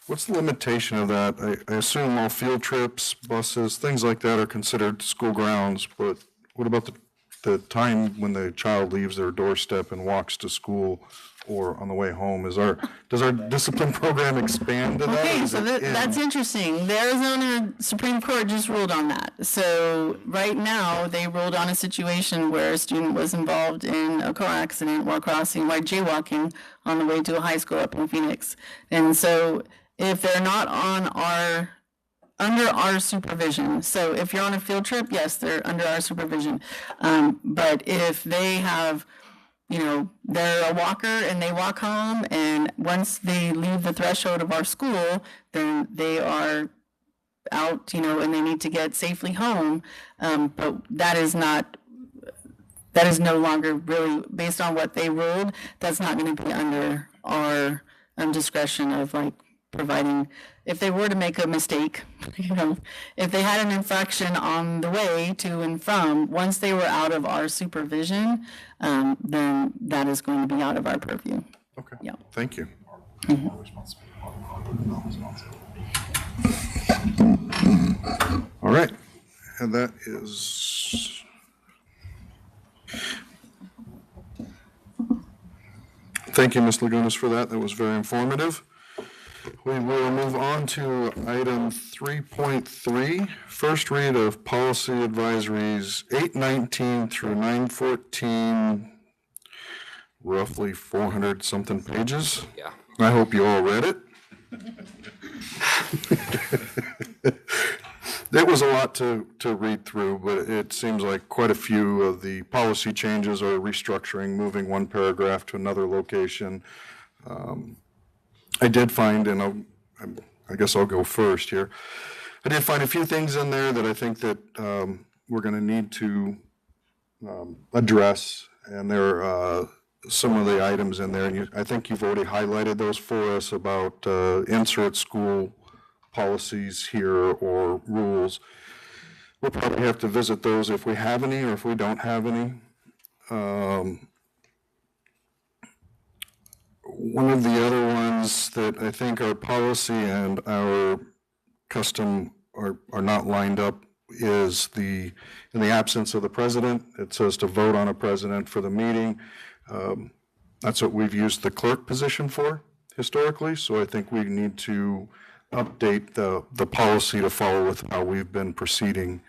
Speaker 1: What's the limitation of that? I assume all field trips, buses, things like that are considered school grounds, but what about the time when the child leaves their doorstep and walks to school or on the way home? Does our discipline program expand to that? or
Speaker 7: Okay,
Speaker 1: is
Speaker 7: so
Speaker 1: it
Speaker 7: that's
Speaker 1: in?
Speaker 7: interesting. The Arizona Supreme Court just ruled on that. So right now, they ruled on a situation where a student was involved in a car accident while jaywalking on the way to a high school up in Phoenix. And so if they're not under our supervision, so if you're on a field trip, yes, they're under our supervision. But if they have, they're a walker and they walk home, and once they leave the threshold of our school, then they are out, and they need to get safely home. But that is no longer really, based on what they ruled, that's not going to be under our discretion of providing, if they were to make a mistake, if they had an infraction on the way to and from, once they were out of our supervision, then that is going to be out of our purview.
Speaker 1: Okay,
Speaker 7: Yeah.
Speaker 1: thank you. All right, and that is... Thank you, Ms. Lagunas, for that. That was very informative. We will move on to item 3.3, first read of policy advisories 819 through 914, roughly 400-something pages.
Speaker 2: Yeah.
Speaker 1: I hope you all read it. There was a lot to read through, but it seems like quite a few of the policy changes are restructuring, moving one paragraph to another location. I did find, and I guess I'll go first here, I did find a few things in there that I think that we're going to need to address, and there are some of the items in there, and I think you've already highlighted those for us about insert school policies here or rules. We'll probably have to visit those if we have any or if we don't have any. One of the other ones that I think our policy and our custom are not lined up is in the absence of the president, it says to vote on a president for the meeting. That's what we've used the clerk position for historically, so I think we need to update the policy to follow with how we've been proceeding.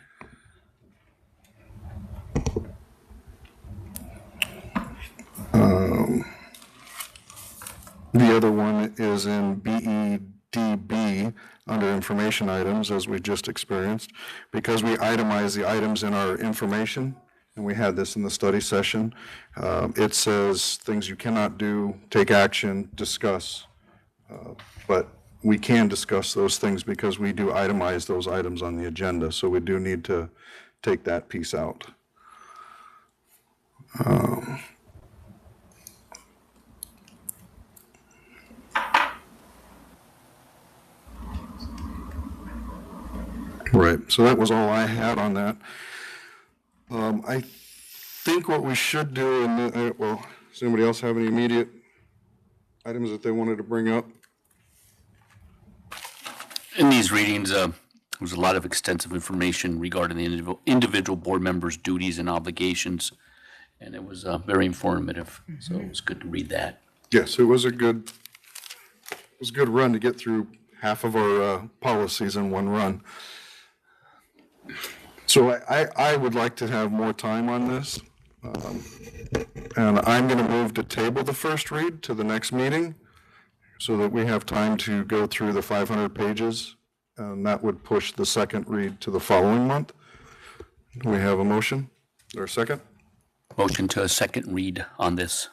Speaker 1: The other one is in BEDB under information items, as we just experienced, because we itemize the items in our information, and we had this in the study session. It says things you cannot do, take action, discuss, but we can discuss those things because we do itemize those items on the agenda, so we do need to take that piece out. Right, so that was all I had on that. I think what we should do, well, does anybody else have any immediate items that they wanted to bring up?
Speaker 3: In these readings, there was a lot of extensive information regarding the individual board members' duties and obligations, and it was very informative, so it was good to read that.
Speaker 1: Yes, it was a good run to get through half of our policies in one run. So I would like to have more time on this, and I'm going to move to table the first read to the next meeting so that we have time to go through the 500 pages, and that would push the second read to the following month. Do we have a motion or a second?
Speaker 3: Motion to a second read on this.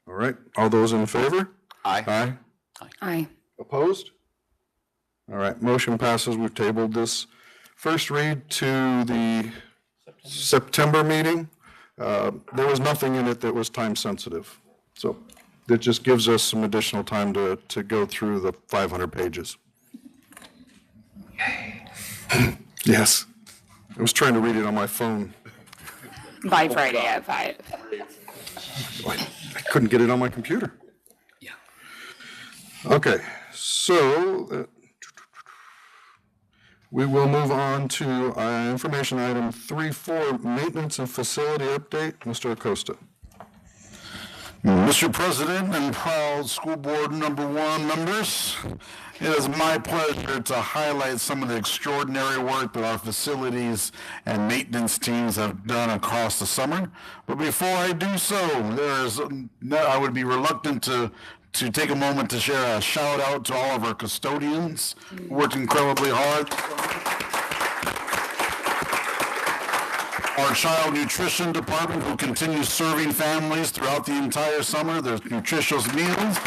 Speaker 1: All right, all those in favor?
Speaker 2: Aye.
Speaker 1: Aye.
Speaker 4: Aye.
Speaker 1: Opposed? All right, motion passes. We've tabled this first read to the September meeting. There was nothing in it that was time sensitive. So that just gives us some additional time to go through the 500 pages. Yes. I was trying to read it on my phone.
Speaker 4: By Friday at 5.
Speaker 1: I couldn't get it on my computer.
Speaker 3: Yeah.
Speaker 1: Okay, So we will move on to information item 3.4, maintenance and facility update. Mr. Acosta.
Speaker 8: Mr. President and proud school board number 1 members, it is my pleasure to highlight some of the extraordinary work that our facilities and maintenance teams have done across the summer. But before I do so, I would be reluctant to take a moment to share a shout out to all of our custodians who worked incredibly hard. Our child nutrition department who continues serving families throughout the entire summer. There's nutritious meals.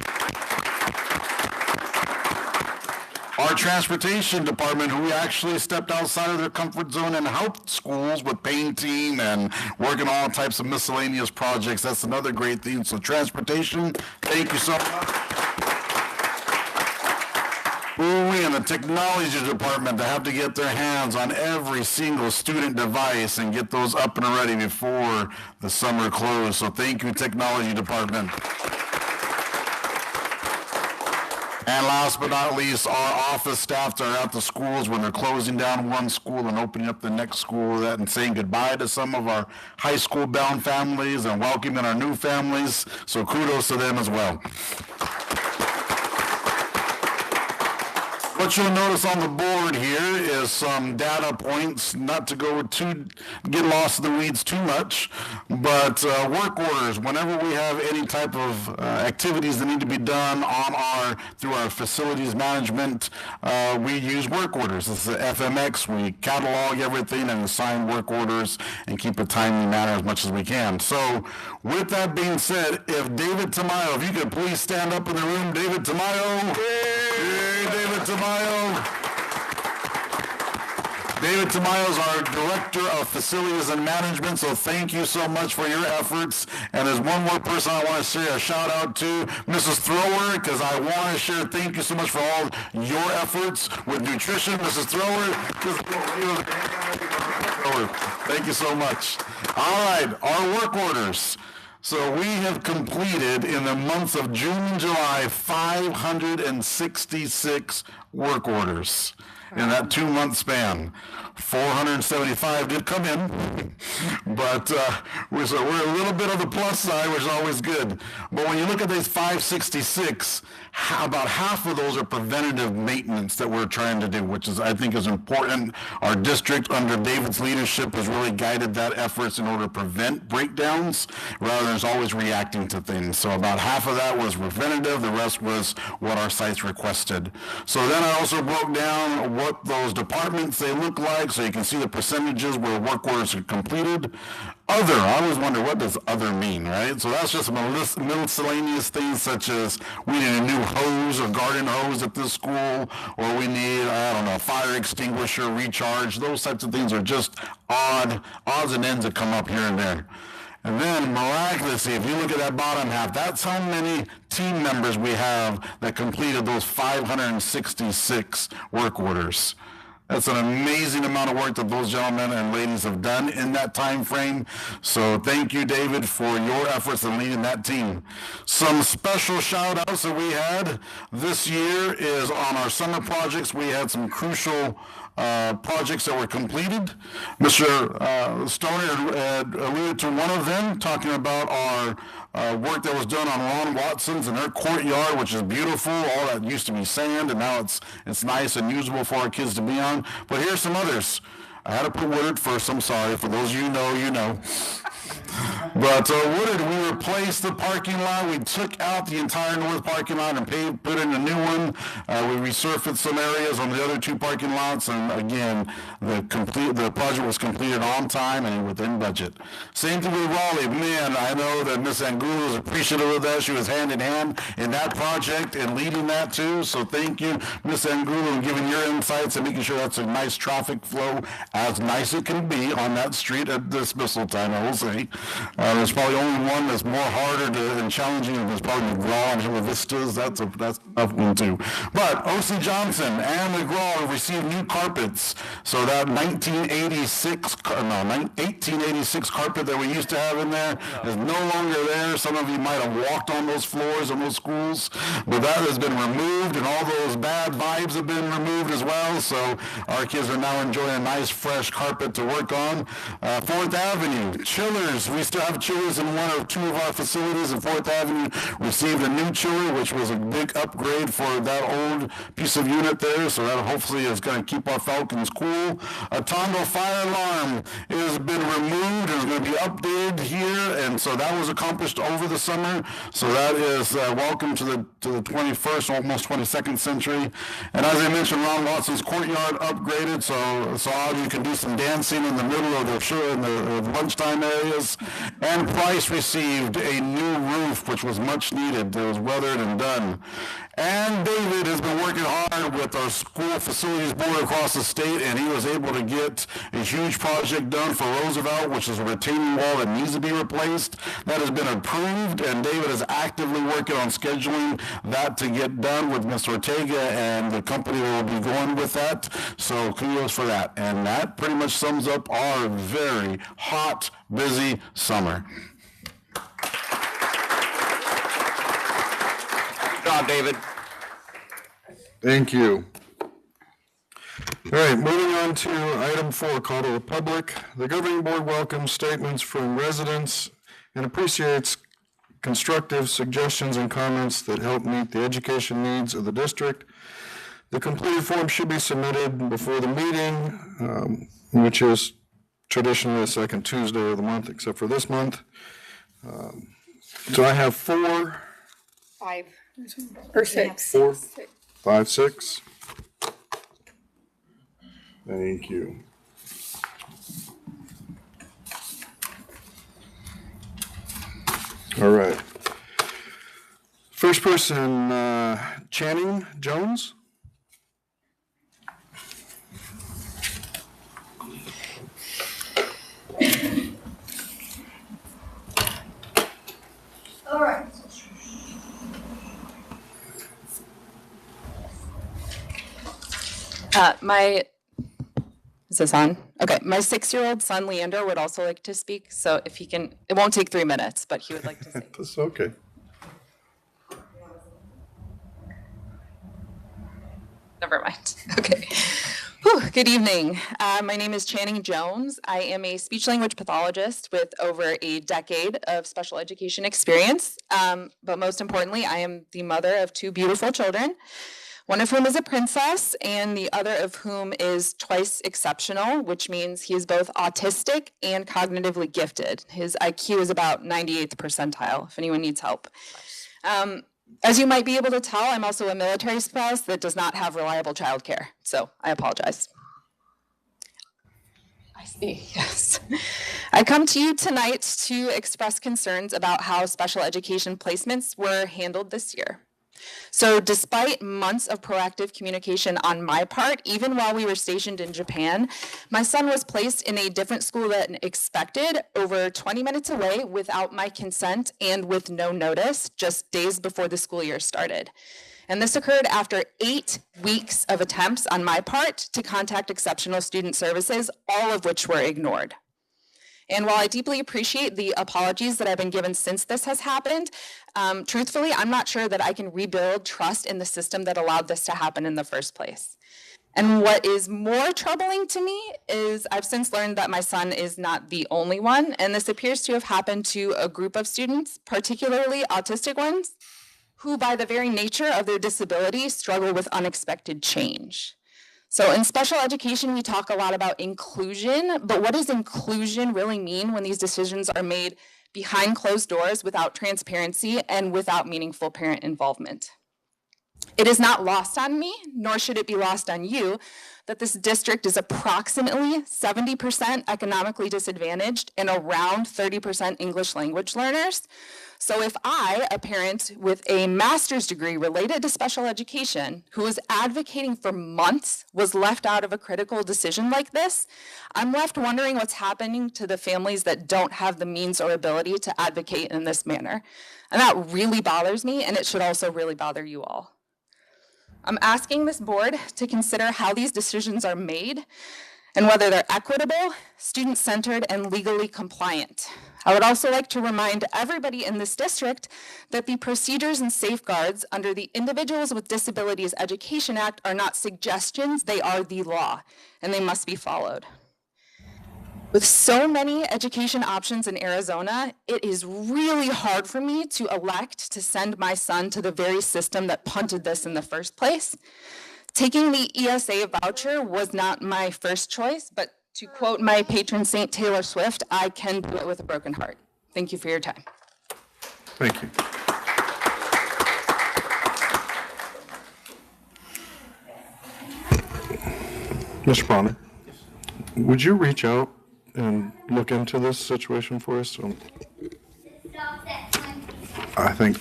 Speaker 8: Our transportation department who actually stepped outside of their comfort zone and helped schools with painting and working all types of miscellaneous projects. That's another great thing. So transportation, thank you so much. And the technology department to have to get their hands on every single student device and get those up and ready before the summer close. So thank you, technology department. And last but not least, our office staff that are at the schools when they're closing down one school and opening up the next school, and saying goodbye to some of our high school bound families and welcoming our new families. So kudos to them as well. What you'll notice on the board here is some data points, not to get lost in the weeds too much, but work orders. Whenever we have any type of activities that need to be done through our facilities management, we use work orders. This is the FMX. We catalog everything and assign work orders and keep a timely manner as much as we can. So with that being said, if David Tamayo, if you could please stand up in the room, David Tamayo. Yay, David Tamayo. David Tamayo is our Director of Facilities and Management, so thank you so much for your efforts. And there's one more person I want to share a shout out to, Mrs. Thrower, because I want to share thank you so much for all your efforts with nutrition, Mrs. Thrower. Thank you so much. All right, our work orders. So we have completed in the months of June and July 566 work orders in that 2-month span. 475 did come in, but we're a little bit on the plus side, which is always good. But when you look at these 566, about half of those are preventative maintenance that we're trying to do, which I think is important. Our district, under David's leadership, has really guided that efforts in order to prevent breakdowns rather than always reacting to things. So about half of that was preventative, the rest was what our sites requested. So then I also broke down what those departments they look like, so you can see the percentages where work orders are completed. Other, I always wonder, what does other mean, right? So that's just miscellaneous things such as we need a new hose or garden hose at this school, or we need, a fire extinguisher, recharge. Those types of things are just odds and ends that come up here and there. And then miraculously, if you look at that bottom half, that's how many team members we have that completed those 566 work orders. That's an amazing amount of work that those gentlemen and ladies have done in that time frame. So thank you, David, for your efforts in leading that team. Some special shout outs that we had this year is on our summer projects. We had some crucial projects that were completed. Mr. Stoner had alluded to one of them, talking about our work that was done on Ron Watson's in her courtyard, which is beautiful. All that used to be sand, and now it's nice and usable for our kids to be on. But here's some others. I had to put Woodard first. I'm sorry. For those of you who know. But Woodard, we replaced the parking lot. We took out the entire north parking lot and put in a new one. We resurfaced some areas on the other 2 parking lots, and again, the project was completed on time and within budget. Same thing with Raleigh. Man, I know that Ms. Angulo is appreciative of that. She was hand in hand in that project and leading that too. So thank you, Ms. Angulo, and giving your insights and making sure that's a nice traffic flow, as nice it can be on that street at dismissal time, I will say. There's probably only one that's more harder and challenging, and there's probably McGraw and Hill Vistas. That's a tough one too. But O.C. Johnson and McGraw have received new carpets. So that 1886 carpet that we used to have in there is no longer there. Some of you might have walked on those floors in those schools, but that has been removed, and all those bad vibes have been removed as well. So our kids are now enjoying a nice fresh carpet to work on. 4th Avenue, chillers. We still have chillers in one or two of our facilities, and 4th Avenue received a new chiller, which was a big upgrade for that old piece of unit there. So that hopefully is going to keep our Falcons cool. A Tondo fire alarm has been removed and is going to be updated here, and so that was accomplished over the summer. So that is welcome to the 21st, almost 22nd century. And as I mentioned, Ron Watson's courtyard upgraded, so all of you can do some dancing in the middle of the show in the lunchtime areas. And Price received a new roof, which was much needed. It was weathered and done. And David has been working hard with our school facilities board across the state, and he was able to get a huge project done for Roosevelt, which is a retaining wall that needs to be replaced. That has been approved, and David is actively working on scheduling that to get done with Mr. Ortega and the company that will be going with that. So kudos for that. And that pretty much sums up our very hot, busy summer.
Speaker 2: Good job, David.
Speaker 1: Thank you. All right, moving on to item 4, call to the public. The governing board welcomes statements from residents and appreciates constructive suggestions and comments that help meet the education needs of the district. The completed form should be submitted before the meeting, which is traditionally the second Tuesday of the month, except for this month. So I have 4.
Speaker 4: 5 or 6.
Speaker 1: 4, 5, 6. Thank you. All right. First person, Channing Jones.
Speaker 9: All right.
Speaker 10: Is this on? Okay, my 6-year-old son Leander would also like to speak, so if he can, it won't take 3 minutes, but he would like to say.
Speaker 1: That's okay.
Speaker 10: Never mind. Okay. Whew, good evening. My name is Channing Jones. I am a speech-language pathologist with over a decade of special education experience, but most importantly, I am the mother of 2 beautiful children, one of whom is a princess and the other of whom is twice exceptional, which means he is both autistic and cognitively gifted. His IQ is about 98th percentile, if anyone needs help. As you might be able to tell, I'm also a military spouse that does not have reliable childcare, so I apologize. I see, yes. I come to you tonight to express concerns about how special education placements were handled this year. So despite months of proactive communication on my part, even while we were stationed in Japan, my son was placed in a different school than expected, over 20 minutes away without my consent and with no notice, just days before the school year started. And this occurred after 8 weeks of attempts on my part to contact Exceptional Student Services, all of which were ignored. And while I deeply appreciate the apologies that I've been given since this has happened, truthfully, I'm not sure that I can rebuild trust in the system that allowed this to happen in the first place. And what is more troubling to me is I've since learned that my son is not the only one, and this appears to have happened to a group of students, particularly autistic ones, who by the very nature of their disability struggle with unexpected change. So in special education, we talk a lot about inclusion, but what does inclusion really mean when these decisions are made behind closed doors without transparency and without meaningful parent involvement? It is not lost on me, nor should it be lost on you, that this district is approximately 70% economically disadvantaged and around 30% English language learners. So if I, a parent with a master's degree related to special education, who was advocating for months, was left out of a critical decision like this, I'm left wondering what's happening to the families that don't have the means or ability to advocate in this manner. And that really bothers me, and it should also really bother you all. I'm asking this board to consider how these decisions are made and whether they're equitable, student-centered, and legally compliant. I would also like to remind everybody in this district that the procedures and safeguards under the Individuals with Disabilities Education Act are not suggestions, they are the law, and they must be followed. With so many education options in Arizona, it is really hard for me to elect to send my son to the very system that punted this in the first place. Taking the ESA voucher was not my first choice, but to quote my patron saint Taylor Swift, I can do it with a broken heart. Thank you for your time.
Speaker 1: Thank you. Mr. Bronner, would you reach out and look into this situation for us? I think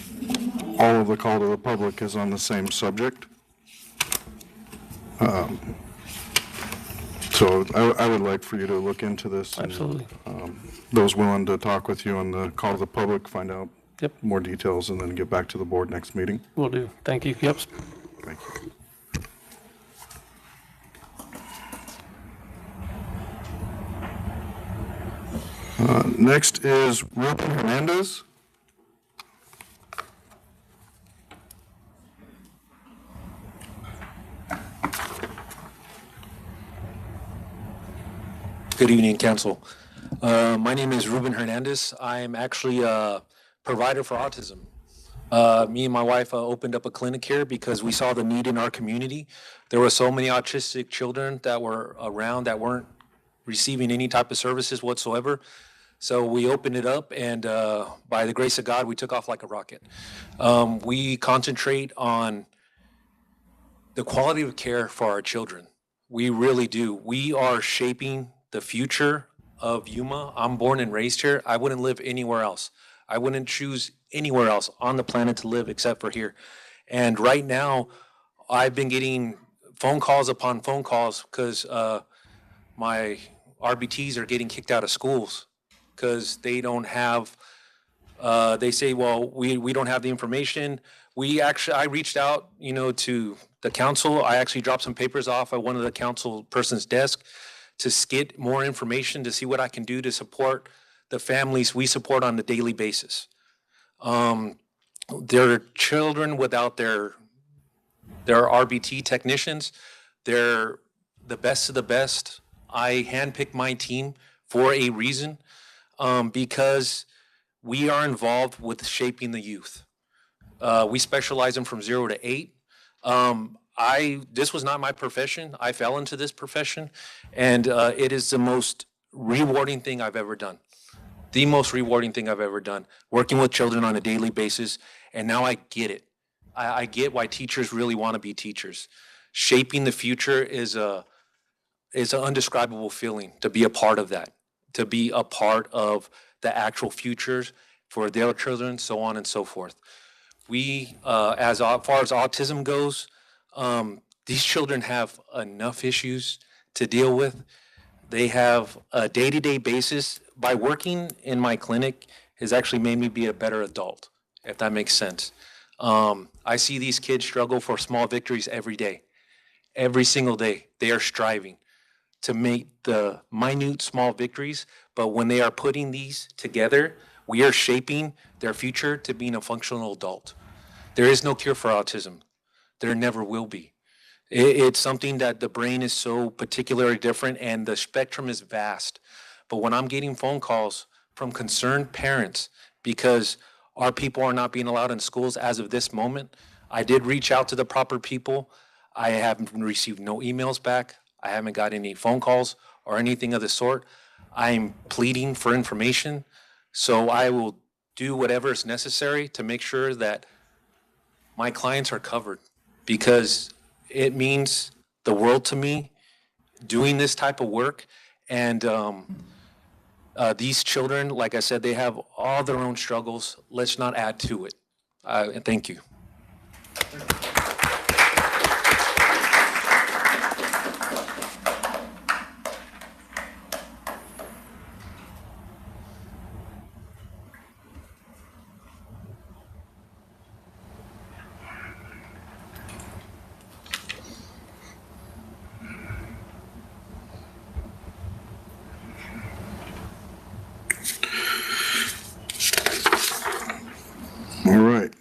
Speaker 1: all of the call to the public is on the same subject. So I would like for you to look into this. And,
Speaker 5: Absolutely.
Speaker 1: those willing to talk with you on the call to the public, find out
Speaker 5: Yep.
Speaker 1: more details, and then get back to the board next meeting.
Speaker 5: Will do. Thank you. Yep.
Speaker 1: Thank you. Next is Ruben Hernandez.
Speaker 9: Good evening, Council. My name is Ruben Hernandez. I'm actually a provider for autism. Me and my wife opened up a clinic here because we saw the need in our community. There were so many autistic children that were around that weren't receiving any type of services whatsoever. So we opened it up, and by the grace of God, we took off like a rocket. We concentrate on the quality of care for our children. We really do. We are shaping the future of Yuma. I'm born and raised here. I wouldn't live anywhere else. I wouldn't choose anywhere else on the planet to live except for here. And right now, I've been getting phone calls upon phone calls because my RBTs are getting kicked out of schools because they don't have, they say, well, we don't have the information. I reached out, to the council. I actually dropped some papers off at one of the council person's desk to get more information to see what I can do to support the families we support on a daily basis. There are children without their RBT technicians. They're the best of the best. I handpicked my team for a reason, because we are involved with shaping the youth. We specialize in from 0 to 8. This was not my profession. I fell into this profession, and it is the most rewarding thing I've ever done. The most rewarding thing I've ever done, working with children on a daily basis, and now I get it. I get why teachers really want to be teachers. Shaping the future is an undescribable feeling, to be a part of that, to be a part of the actual futures for their children, so on and so forth. We, as far as autism goes, these children have enough issues to deal with. They have a day-to-day basis. By working in my clinic has actually made me be a better adult, if that makes sense. I see these kids struggle for small victories every day. Every single day, they are striving to make the minute small victories, but when they are putting these together, we are shaping their future to being a functional adult. There is no cure for autism. There never will be. It's something that the brain is so particularly different and the spectrum is vast. But when I'm getting phone calls from concerned parents because our people are not being allowed in schools as of this moment, I did reach out to the proper people. I haven't received no emails back. I haven't got any phone calls or anything of the sort. I'm pleading for information, so I will do whatever is necessary to make sure that my clients are covered. because it means the world to me doing this type of work. And these children, like I said, they have all their own struggles. Let's not add to it. And thank you.
Speaker 1: All right,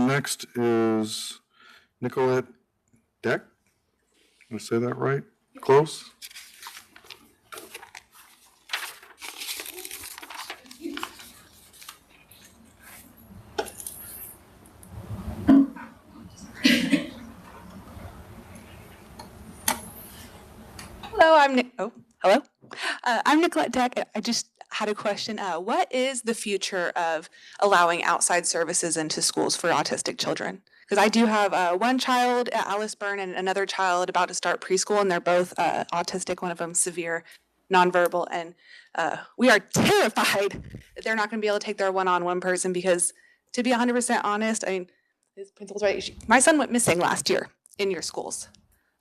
Speaker 1: next is Nicolette Deck. Did I say that right? Close?
Speaker 11: Hello, I'm Nicolette Deck. I just had a question. What is the future of allowing outside services into schools for autistic children? Because I do have one child at Alice Byrne and another child about to start preschool, and they're both autistic, one of them severe nonverbal, and we are terrified that they're not going to be able to take their one-on-one person because, to be 100% honest, I mean, his principal's right. My son went missing last year in your schools.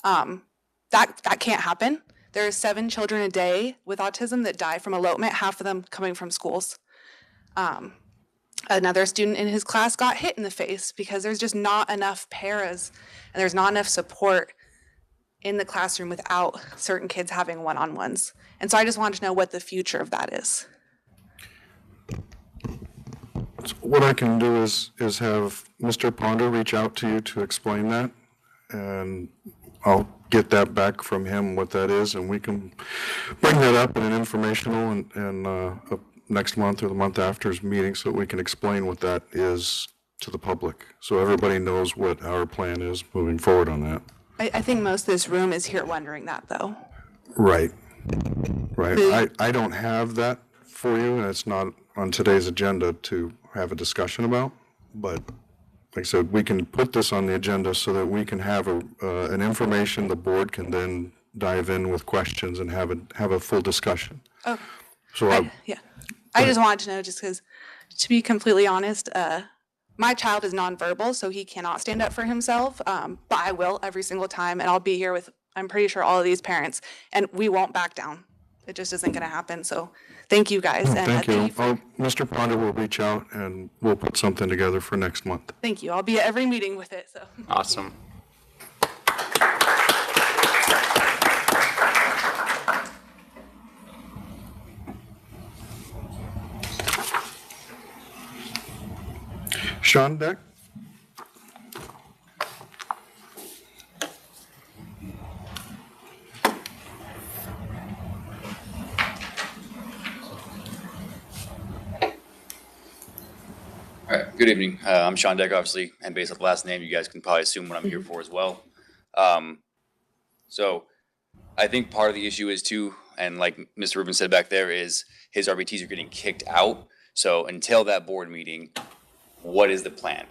Speaker 11: That can't happen. There are 7 children a day with autism that die from elopement, half of them coming from schools. Another student in his class got hit in the face because there's just not enough paras and there's not enough support in the classroom without certain kids having one-on-ones. And so I just wanted to know what the future of that is.
Speaker 1: What I can do is have Mr. Ponder reach out to you to explain that, and I'll get that back from him, what that is, and we can bring that up in an informational and next month or the month after's meeting so that we can explain what that is to the public, so everybody knows what our plan is moving forward on that.
Speaker 11: I think most of this room is here wondering that, though.
Speaker 1: Right. I don't have that for you, and it's not on today's agenda to have a discussion about, but like I said, we can put this on the agenda so that we can have an information the board can then dive in with questions and have a full discussion.
Speaker 11: Oh,
Speaker 1: So
Speaker 11: I just wanted to know, just because, to be completely honest, my child is nonverbal, so he cannot stand up for himself, but I will every single time, and I'll be here with, I'm pretty sure, all of these parents, and we won't back down. It just isn't going to happen, so thank you guys. And
Speaker 1: thank you. Mr. Ponder will reach out and we'll put something together for next month.
Speaker 11: Thank you. I'll be at every meeting with it, so.
Speaker 2: Awesome.
Speaker 1: Sean Deck?
Speaker 12: All right, good evening. I'm Sean Deck, obviously, and based on the last name, you guys can probably assume what I'm here for as well. So I think part of the issue is too, and like Mr. Rubin said back there, is his RBTs are getting kicked out. So until that board meeting, what is the plan?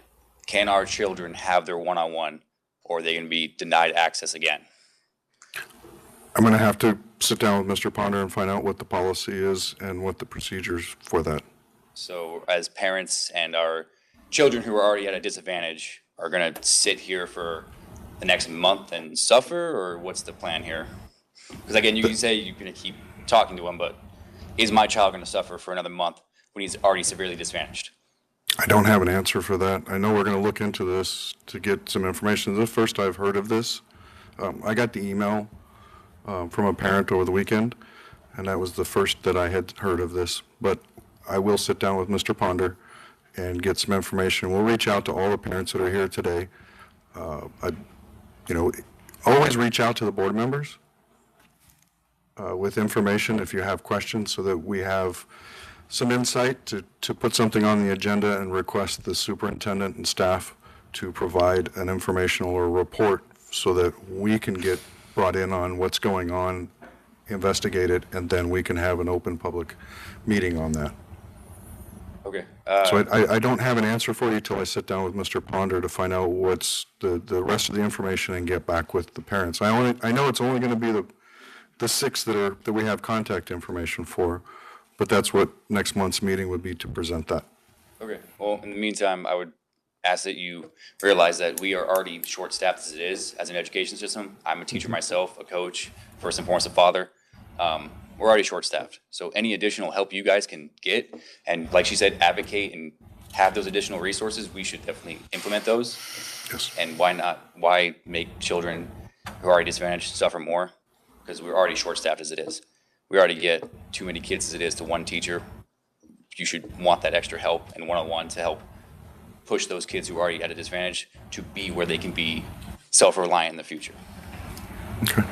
Speaker 12: Can our children have their one-on-one, or are they going to be denied access again?
Speaker 1: I'm going to have to sit down with Mr. Ponder and find out what the policy is and what the procedures for that.
Speaker 12: So as parents and our children who are already at a disadvantage are going to sit here for the next month and suffer, or what's the plan here? Because again, you can say you're going to keep talking to him, but is my child going to suffer for another month when he's already severely disadvantaged?
Speaker 1: I don't have an answer for that. I know we're going to look into this to get some information. This is the first I've heard of this. I got the email from a parent over the weekend, and that was the first that I had heard of this. But I will sit down with Mr. Ponder and get some information. We'll reach out to all the parents that are here today. Always reach out to the board members with information if you have questions, so that we have some insight to put something on the agenda and request the superintendent and staff to provide an informational or report so that we can get brought in on what's going on, investigate it, and then we can have an open public meeting on that.
Speaker 12: Okay.
Speaker 1: So I don't have an answer for you till I sit down with Mr. Ponder to find out what's the rest of the information and get back with the parents. I know it's only going to be the 6 that we have contact information for, but that's what next month's meeting would be, to present that.
Speaker 12: Okay. Well, in the meantime, I would ask that you realize that we are already short-staffed as it is as an education system. I'm a teacher myself, a coach, first and foremost a father. We're already short-staffed. So any additional help you guys can get, and like she said, advocate and have those additional resources, we should definitely implement those.
Speaker 1: Yes.
Speaker 12: And why make children who are already disadvantaged suffer more? Because we're already short-staffed as it is. We already get too many kids as it is to one teacher. You should want that extra help and one-on-one to help push those kids who are already at a disadvantage to be where they can be self-reliant in the future.
Speaker 1: Okay.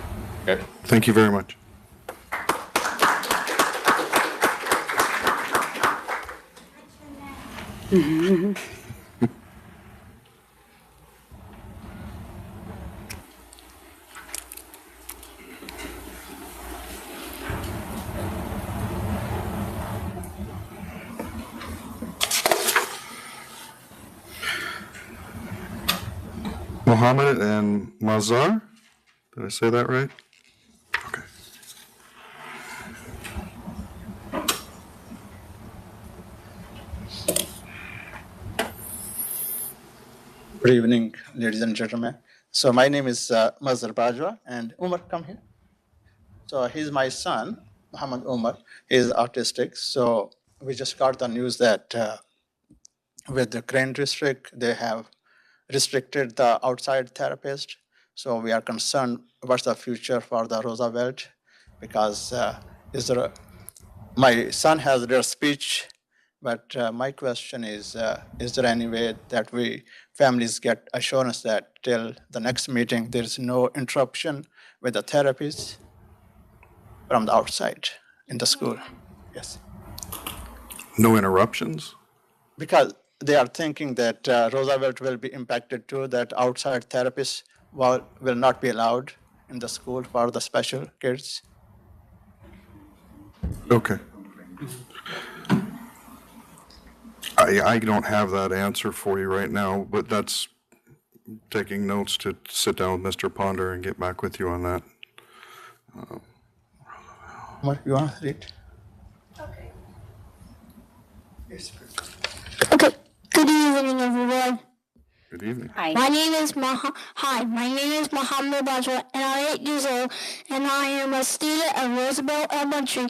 Speaker 12: Okay?
Speaker 1: Thank you very much. Mohammed and Mazar? Did I say that right? Okay.
Speaker 13: Good evening, ladies and gentlemen. So my name is Mazhar Bajwa, and Umar, come here. So he's my son, Muhammad Umar. He is autistic. So we just got the news that with the Crane district, they have restricted the outside therapist. So we are concerned what's the future for the Roosevelt, because my son has their speech, but my question is there any way that we families get assurance that till the next meeting, there is no interruption with the therapists from the outside in the school? Yes.
Speaker 1: No interruptions?
Speaker 13: Because they are thinking that Roosevelt will be impacted too, that outside therapists will not be allowed in the school for the special kids.
Speaker 1: Okay. I don't have that answer for you right now, but that's taking notes to sit down with Mr. Ponder and get back with you on that.
Speaker 13: What you want to read?
Speaker 4: Okay. Good evening, everyone.
Speaker 1: Good evening.
Speaker 4: Hi. My name is Mohammed Bajwa, and I'm 8 years old, and I am a student at Roosevelt Elementary.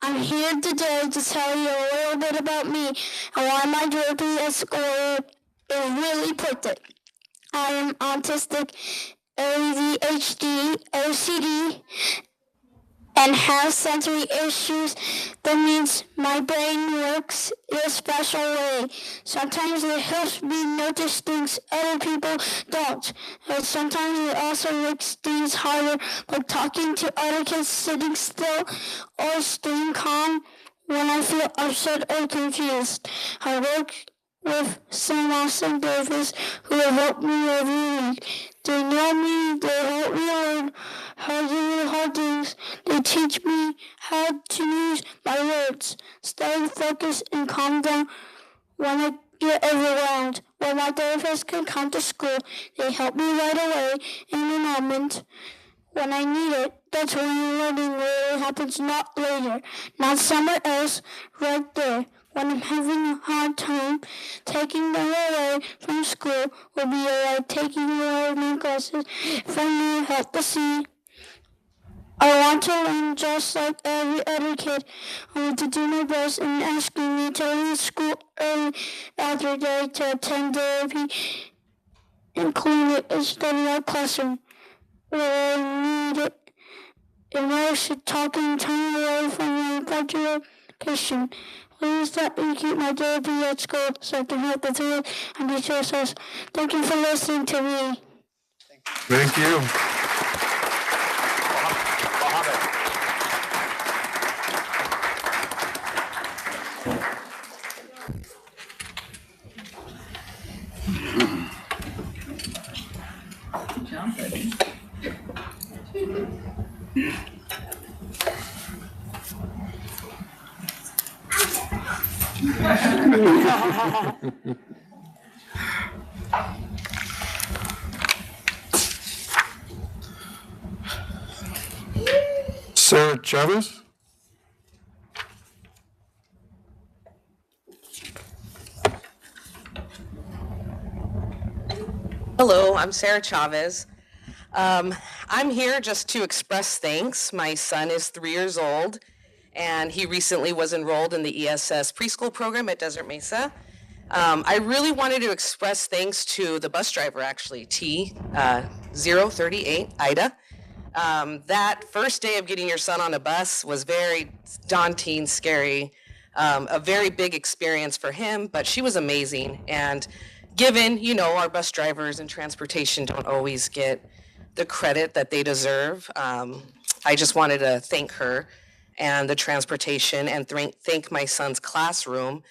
Speaker 4: I'm here today to tell you a little bit about me and why my journey at school is really important. I am autistic, ADHD, OCD, and have sensory issues. That means my brain works in a special way. Sometimes it helps me notice things other people don't. And sometimes it also makes things harder, like talking to other kids, sitting still, or staying calm when I feel upset or confused. I work with some awesome therapists who have helped me every week. They know me, they help me learn how to do hard things. They teach me how to use my words, stay focused and calm down when I get overwhelmed. When my therapist can come to school, they help me right away in the moment when I need it. That's when learning really happens, not later, not somewhere else, right there. When I'm having a hard time, taking them away from school will be like taking away my glasses from me, help to see. I want to learn just like every other kid. I want to do my best in asking me to leave school early every day to attend therapy and clean it and study our classroom where I need it. And I should talk and time away from my graduation. Please let me keep my therapy at school so I can help the three and be success. Thank you for listening to me.
Speaker 1: Thank you. Sarah Chavez?
Speaker 14: Hello, I'm Sarah Chavez. I'm here just to express thanks. My son is 3 years old, and he recently was enrolled in the ESS preschool program at Desert Mesa. I really wanted to express thanks to the bus driver, actually, T038, Ida. That first day of getting your son on a bus was very daunting, scary, a very big experience for him, but she was amazing. And given, our bus drivers and transportation don't always get the credit that they deserve, I just wanted to thank her and the transportation and thank my son's classroom,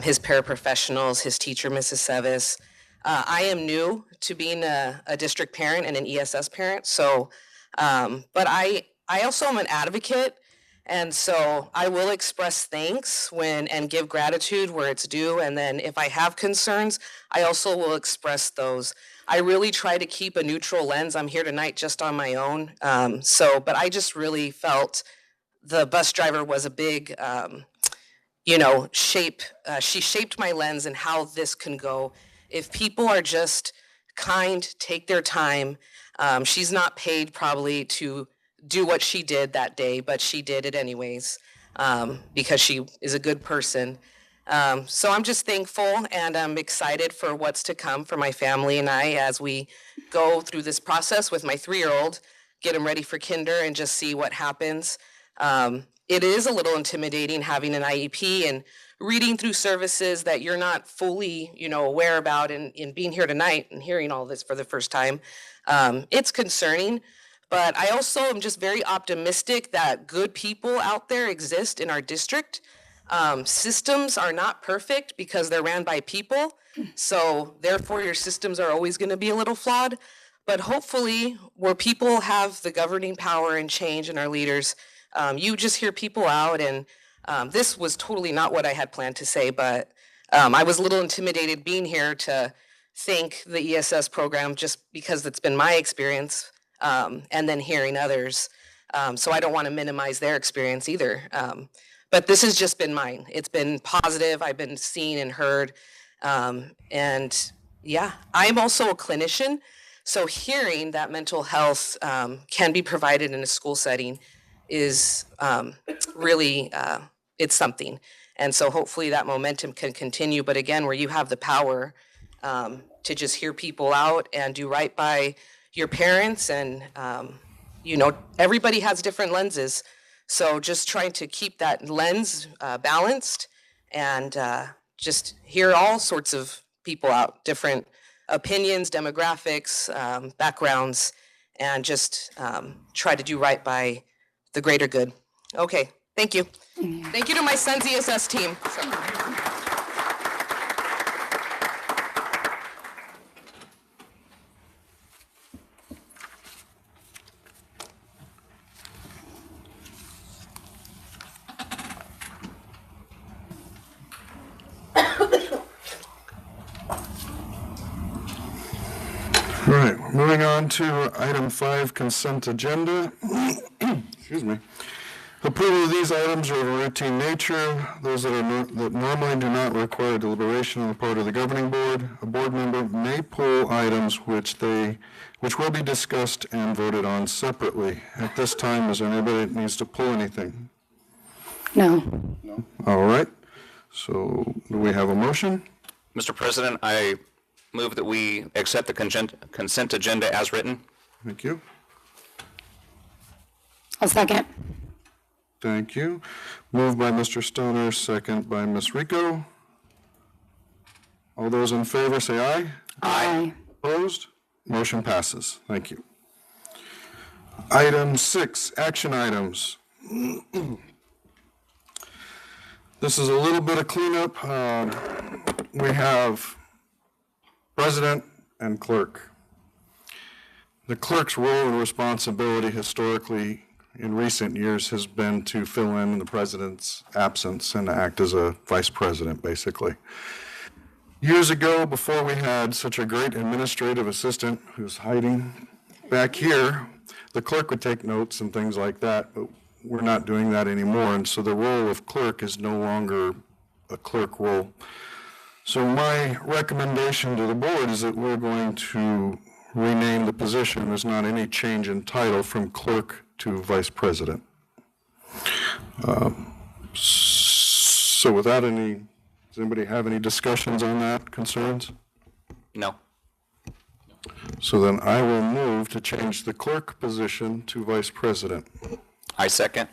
Speaker 14: his paraprofessionals, his teacher, Mrs. Sevis. I am new to being a district parent and an ESS parent, so but I also am an advocate, and so I will express thanks and give gratitude where it's due. And then if I have concerns, I also will express those. I really try to keep a neutral lens. I'm here tonight just on my own. But I just really felt the bus driver was a big, she shaped my lens and how this can go. If people are just kind, take their time. She's not paid probably to do what she did that day, but she did it anyways because she is a good person. So I'm just thankful, and I'm excited for what's to come for my family and I as we go through this process with my 3-year-old, get him ready for kinder and just see what happens. It is a little intimidating having an IEP and reading through services that you're not fully, aware about, and being here tonight and hearing all this for the first time. It's concerning, but I also am just very optimistic that good people out there exist in our district. Systems are not perfect because they're ran by people, so therefore your systems are always going to be a little flawed. But hopefully, where people have the governing power and change in our leaders, you just hear people out. And this was totally not what I had planned to say, but I was a little intimidated being here to thank the ESS program just because it's been my experience, and then hearing others. So I don't want to minimize their experience either. But this has just been mine. It's been positive. I've been seen and heard. And yeah, I'm also a clinician. So hearing that mental health can be provided in a school setting is really, it's something. And so hopefully that momentum can continue. But again, where you have the power to just hear people out and do right by your parents, and everybody has different lenses. So just trying to keep that lens balanced and just hear all sorts of people out, different opinions, demographics, backgrounds, and just try to do right by the greater good. Okay, thank you. Thank you to my son's ESS team.
Speaker 1: All right, moving on to item 5, consent agenda. Excuse me. Approval of these items are of a routine nature. Those that normally do not require deliberation on the part of the governing board. A board member may pull items which will be discussed and voted on separately. At this time, is there anybody that needs to pull anything?
Speaker 4: No.
Speaker 1: No. All right. So do we have a motion?
Speaker 2: Mr. President, I move that we accept the consent agenda as written.
Speaker 1: Thank you.
Speaker 4: I'll second.
Speaker 1: Thank you. Moved by Mr. Stoner, second by Ms. Rico. All those in favor say aye.
Speaker 4: Aye.
Speaker 1: Opposed? Motion passes. Thank you. Item 6, action items. This is a little bit of cleanup. We have president and clerk. The clerk's role and responsibility historically in recent years has been to fill in the president's absence and act as a vice president, basically. Years ago, before we had such a great administrative assistant who's hiding back here, the clerk would take notes and things like that, but we're not doing that anymore, and so the role of clerk is no longer a clerk role. So my recommendation to the board is that we're going to rename the position. There's not any change in title from clerk to vice president. So without any, does anybody have any discussions on that, concerns?
Speaker 2: No.
Speaker 1: So then I will move to change the clerk position to vice president.
Speaker 2: I second.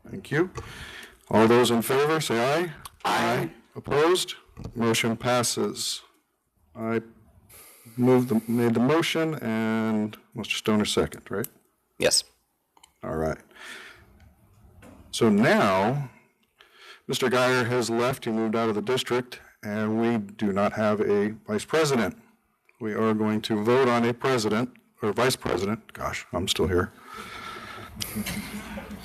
Speaker 1: Thank you. All those in favor, say aye.
Speaker 2: Aye.
Speaker 1: Opposed? Motion passes. I made the motion, and Mr. Stoner second, right?
Speaker 2: Yes.
Speaker 1: All right. So now, Mr. Geyer has left, he moved out of the district, and we do not have a vice president. We are going to vote on a president, or vice president. Gosh, I'm still here.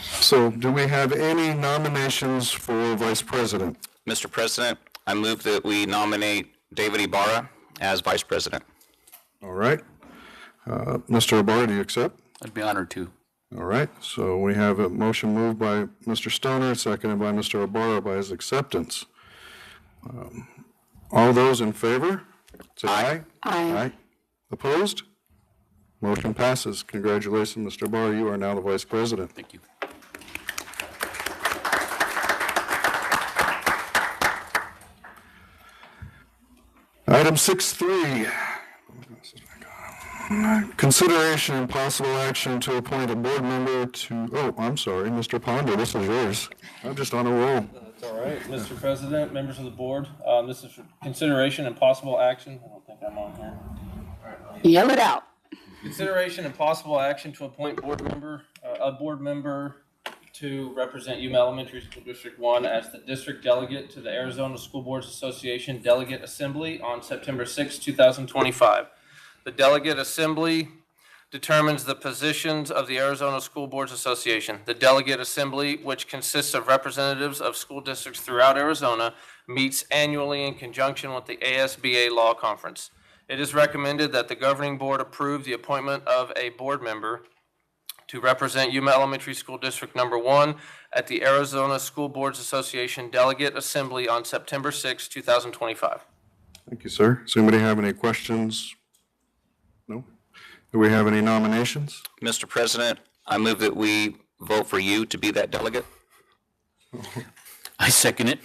Speaker 1: So do we have any nominations for vice president?
Speaker 2: Mr. President, I move that we nominate David Ibarra as vice president.
Speaker 1: All right. Mr. Ibarra, do you accept?
Speaker 3: I'd be honored to.
Speaker 1: All right, so we have a motion moved by Mr. Stoner, seconded by Mr. Ibarra by his acceptance. All those in favor, say aye.
Speaker 4: Aye.
Speaker 1: Opposed? Motion passes. Congratulations, Mr. Ibarra, you are now the vice president.
Speaker 3: Thank you.
Speaker 1: Item 6.3. Consideration and possible action to appoint a board member to, oh, I'm sorry, Mr. Ponder, this is yours. I'm just on a roll.
Speaker 5: That's all right. Mr. President, members of the board, this is for consideration and possible action. I don't think I'm on here.
Speaker 4: Yell it out.
Speaker 5: Consideration and possible action to appoint a board member to represent Yuma Elementary School District 1 as the district delegate to the Arizona School Boards Association Delegate Assembly on September 6, 2025. The Delegate Assembly determines the positions of the Arizona School Boards Association. The Delegate Assembly, which consists of representatives of school districts throughout Arizona, meets annually in conjunction with the ASBA Law Conference. It is recommended that the governing board approve the appointment of a board member to represent Yuma Elementary School District Number 1 at the Arizona School Boards Association Delegate Assembly on September 6, 2025.
Speaker 1: Thank you, sir. Does anybody have any questions? No? Do we have any nominations?
Speaker 2: Mr. President, I move that we vote for you to be that delegate.
Speaker 3: I second it.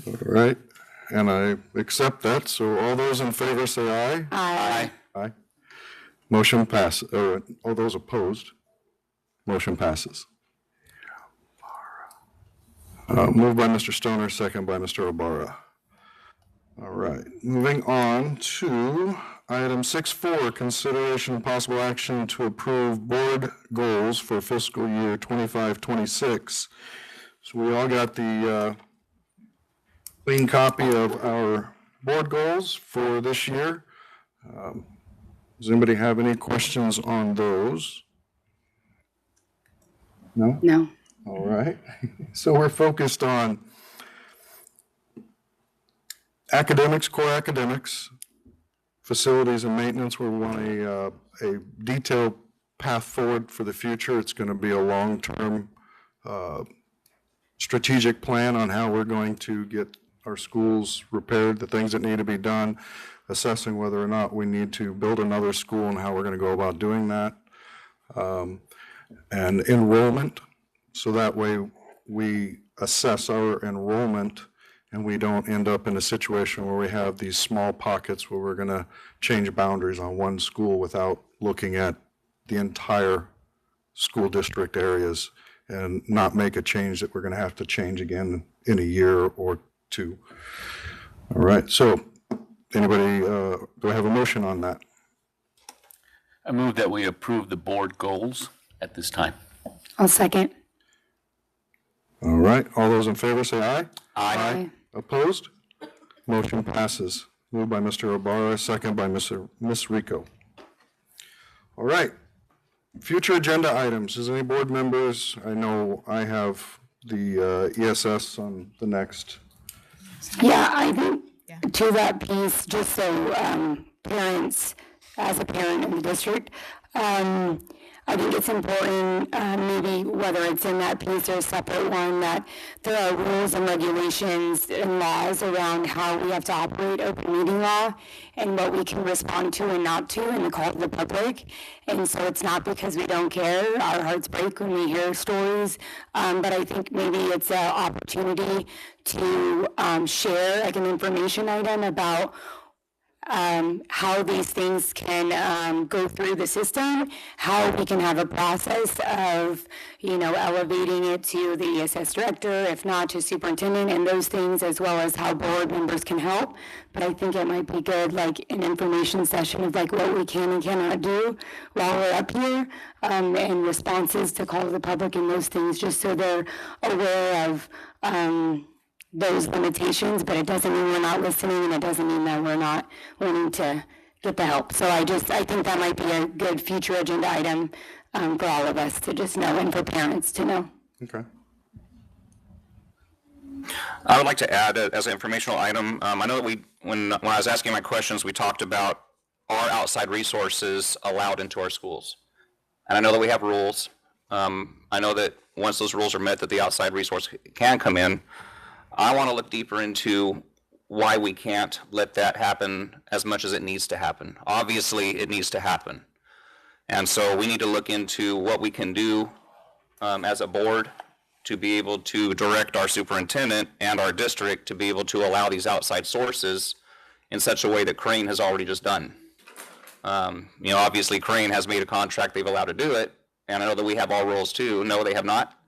Speaker 1: All right, and I accept that. So all those in favor say aye.
Speaker 2: Aye.
Speaker 1: Aye. Motion passes. All those opposed? Motion passes. Moved by Mr. Stoner, second by Mr. Ibarra. All right, moving on to item 6.4, consideration and possible action to approve board goals for fiscal year 25-26. So we all got the clean copy of our board goals for this year. Does anybody have any questions on those? No?
Speaker 4: No.
Speaker 1: All right. So we're focused on academics, core academics, facilities and maintenance. We want a detailed path forward for the future. It's going to be a long-term strategic plan on how we're going to get our schools repaired, the things that need to be done, assessing whether or not we need to build another school and how we're going to go about doing that, and enrollment, so that way we assess our enrollment and we don't end up in a situation where we have these small pockets where we're going to change boundaries on one school without looking at the entire school district areas and not make a change that we're going to have to change again in a year or two. All right, so anybody, do I have a motion on that?
Speaker 3: I move that we approve the board goals at this time.
Speaker 4: I'll second.
Speaker 1: All right, all those in favor say aye.
Speaker 4: Aye.
Speaker 1: Opposed? Motion passes. Moved by Mr. Ibarra, second by Ms. Rico. All right, Future agenda items. Is any board members? I know I have the ESS on the next.
Speaker 4: Yeah, I think to that piece, just so parents, as a parent in the district, I think it's important, maybe whether it's in that piece or a separate one, that there are rules and regulations and laws around how we have to operate open meeting law and what we can respond to and not to in the call to the public. And so it's not because we don't care. Our hearts break when we hear stories. But I think maybe it's an opportunity to share like an information item about how these things can go through the system, how we can have a process of, elevating it to the ESS director, if not to superintendent, and those things, as well as how board members can help. But I think it might be good, like an information session of like what we can and cannot do while we're up here, and responses to call to the public and those things, just so they're aware of those limitations, but it doesn't mean we're not listening, and it doesn't mean that we're not wanting to get the help. So I think that might be a good future agenda item for all of us to just know, and for parents to know.
Speaker 1: Okay.
Speaker 2: I would like to add as an informational item, I know that when I was asking my questions, we talked about are outside resources allowed into our schools? And I know that we have rules. I know that once those rules are met, that the outside resource can come in. I want to look deeper into why we can't let that happen as much as it needs to happen. Obviously, it needs to happen. And so we need to look into what we can do as a board to be able to direct our superintendent and our district to be able to allow these outside sources in such a way that Crane has already just done. Obviously Crane has made a contract, they've allowed to do it, and I know that we have all rules too. No, they have not?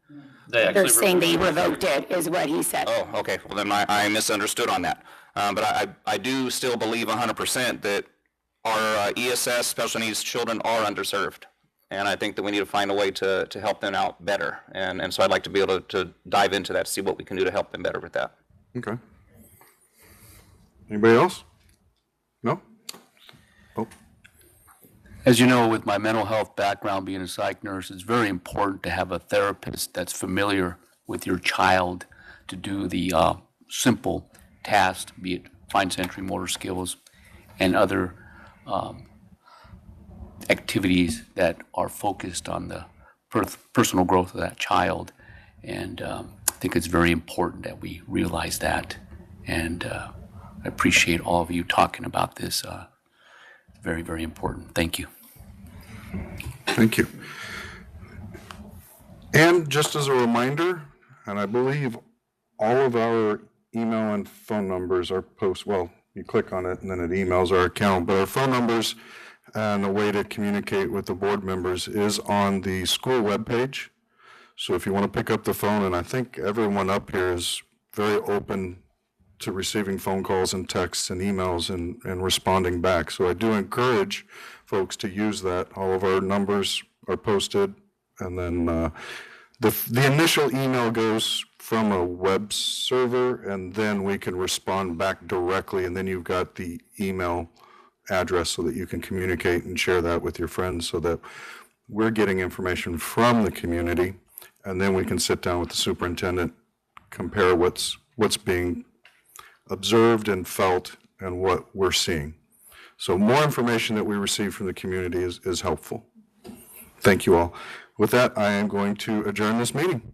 Speaker 4: They're saying they revoked it, is what he said.
Speaker 2: Oh, okay. Well, then I misunderstood on that. But I do still believe 100% that our ESS special needs children are underserved. And I think that we need to find a way to help them out better. And so I'd like to be able to dive into that, see what we can do to help them better with that.
Speaker 1: Okay. Anybody else? No? Oh.
Speaker 3: As you know, with my mental health background, being a psych nurse, it's very important to have a therapist that's familiar with your child to do the simple tasks, be it fine sensory motor skills and other activities that are focused on the personal growth of that child. And I think it's very important that we realize that. And I appreciate all of you talking about this. Very, very important. Thank you.
Speaker 1: Thank you. And just as a reminder, and I believe all of our email and phone numbers are well, you click on it and then it emails our account, but our phone numbers and the way to communicate with the board members is on the school webpage. So if you want to pick up the phone, and I think everyone up here is very open to receiving phone calls and texts and emails and responding back. So I do encourage folks to use that. All of our numbers are posted, and then the initial email goes from a web server, and then we can respond back directly, and then you've got the email address so that you can communicate and share that with your friends, so that we're getting information from the community, and then we can sit down with the superintendent, compare what's being observed and felt and what we're seeing. So more information that we receive from the community is helpful. Thank you all. With that, I am going to adjourn this meeting.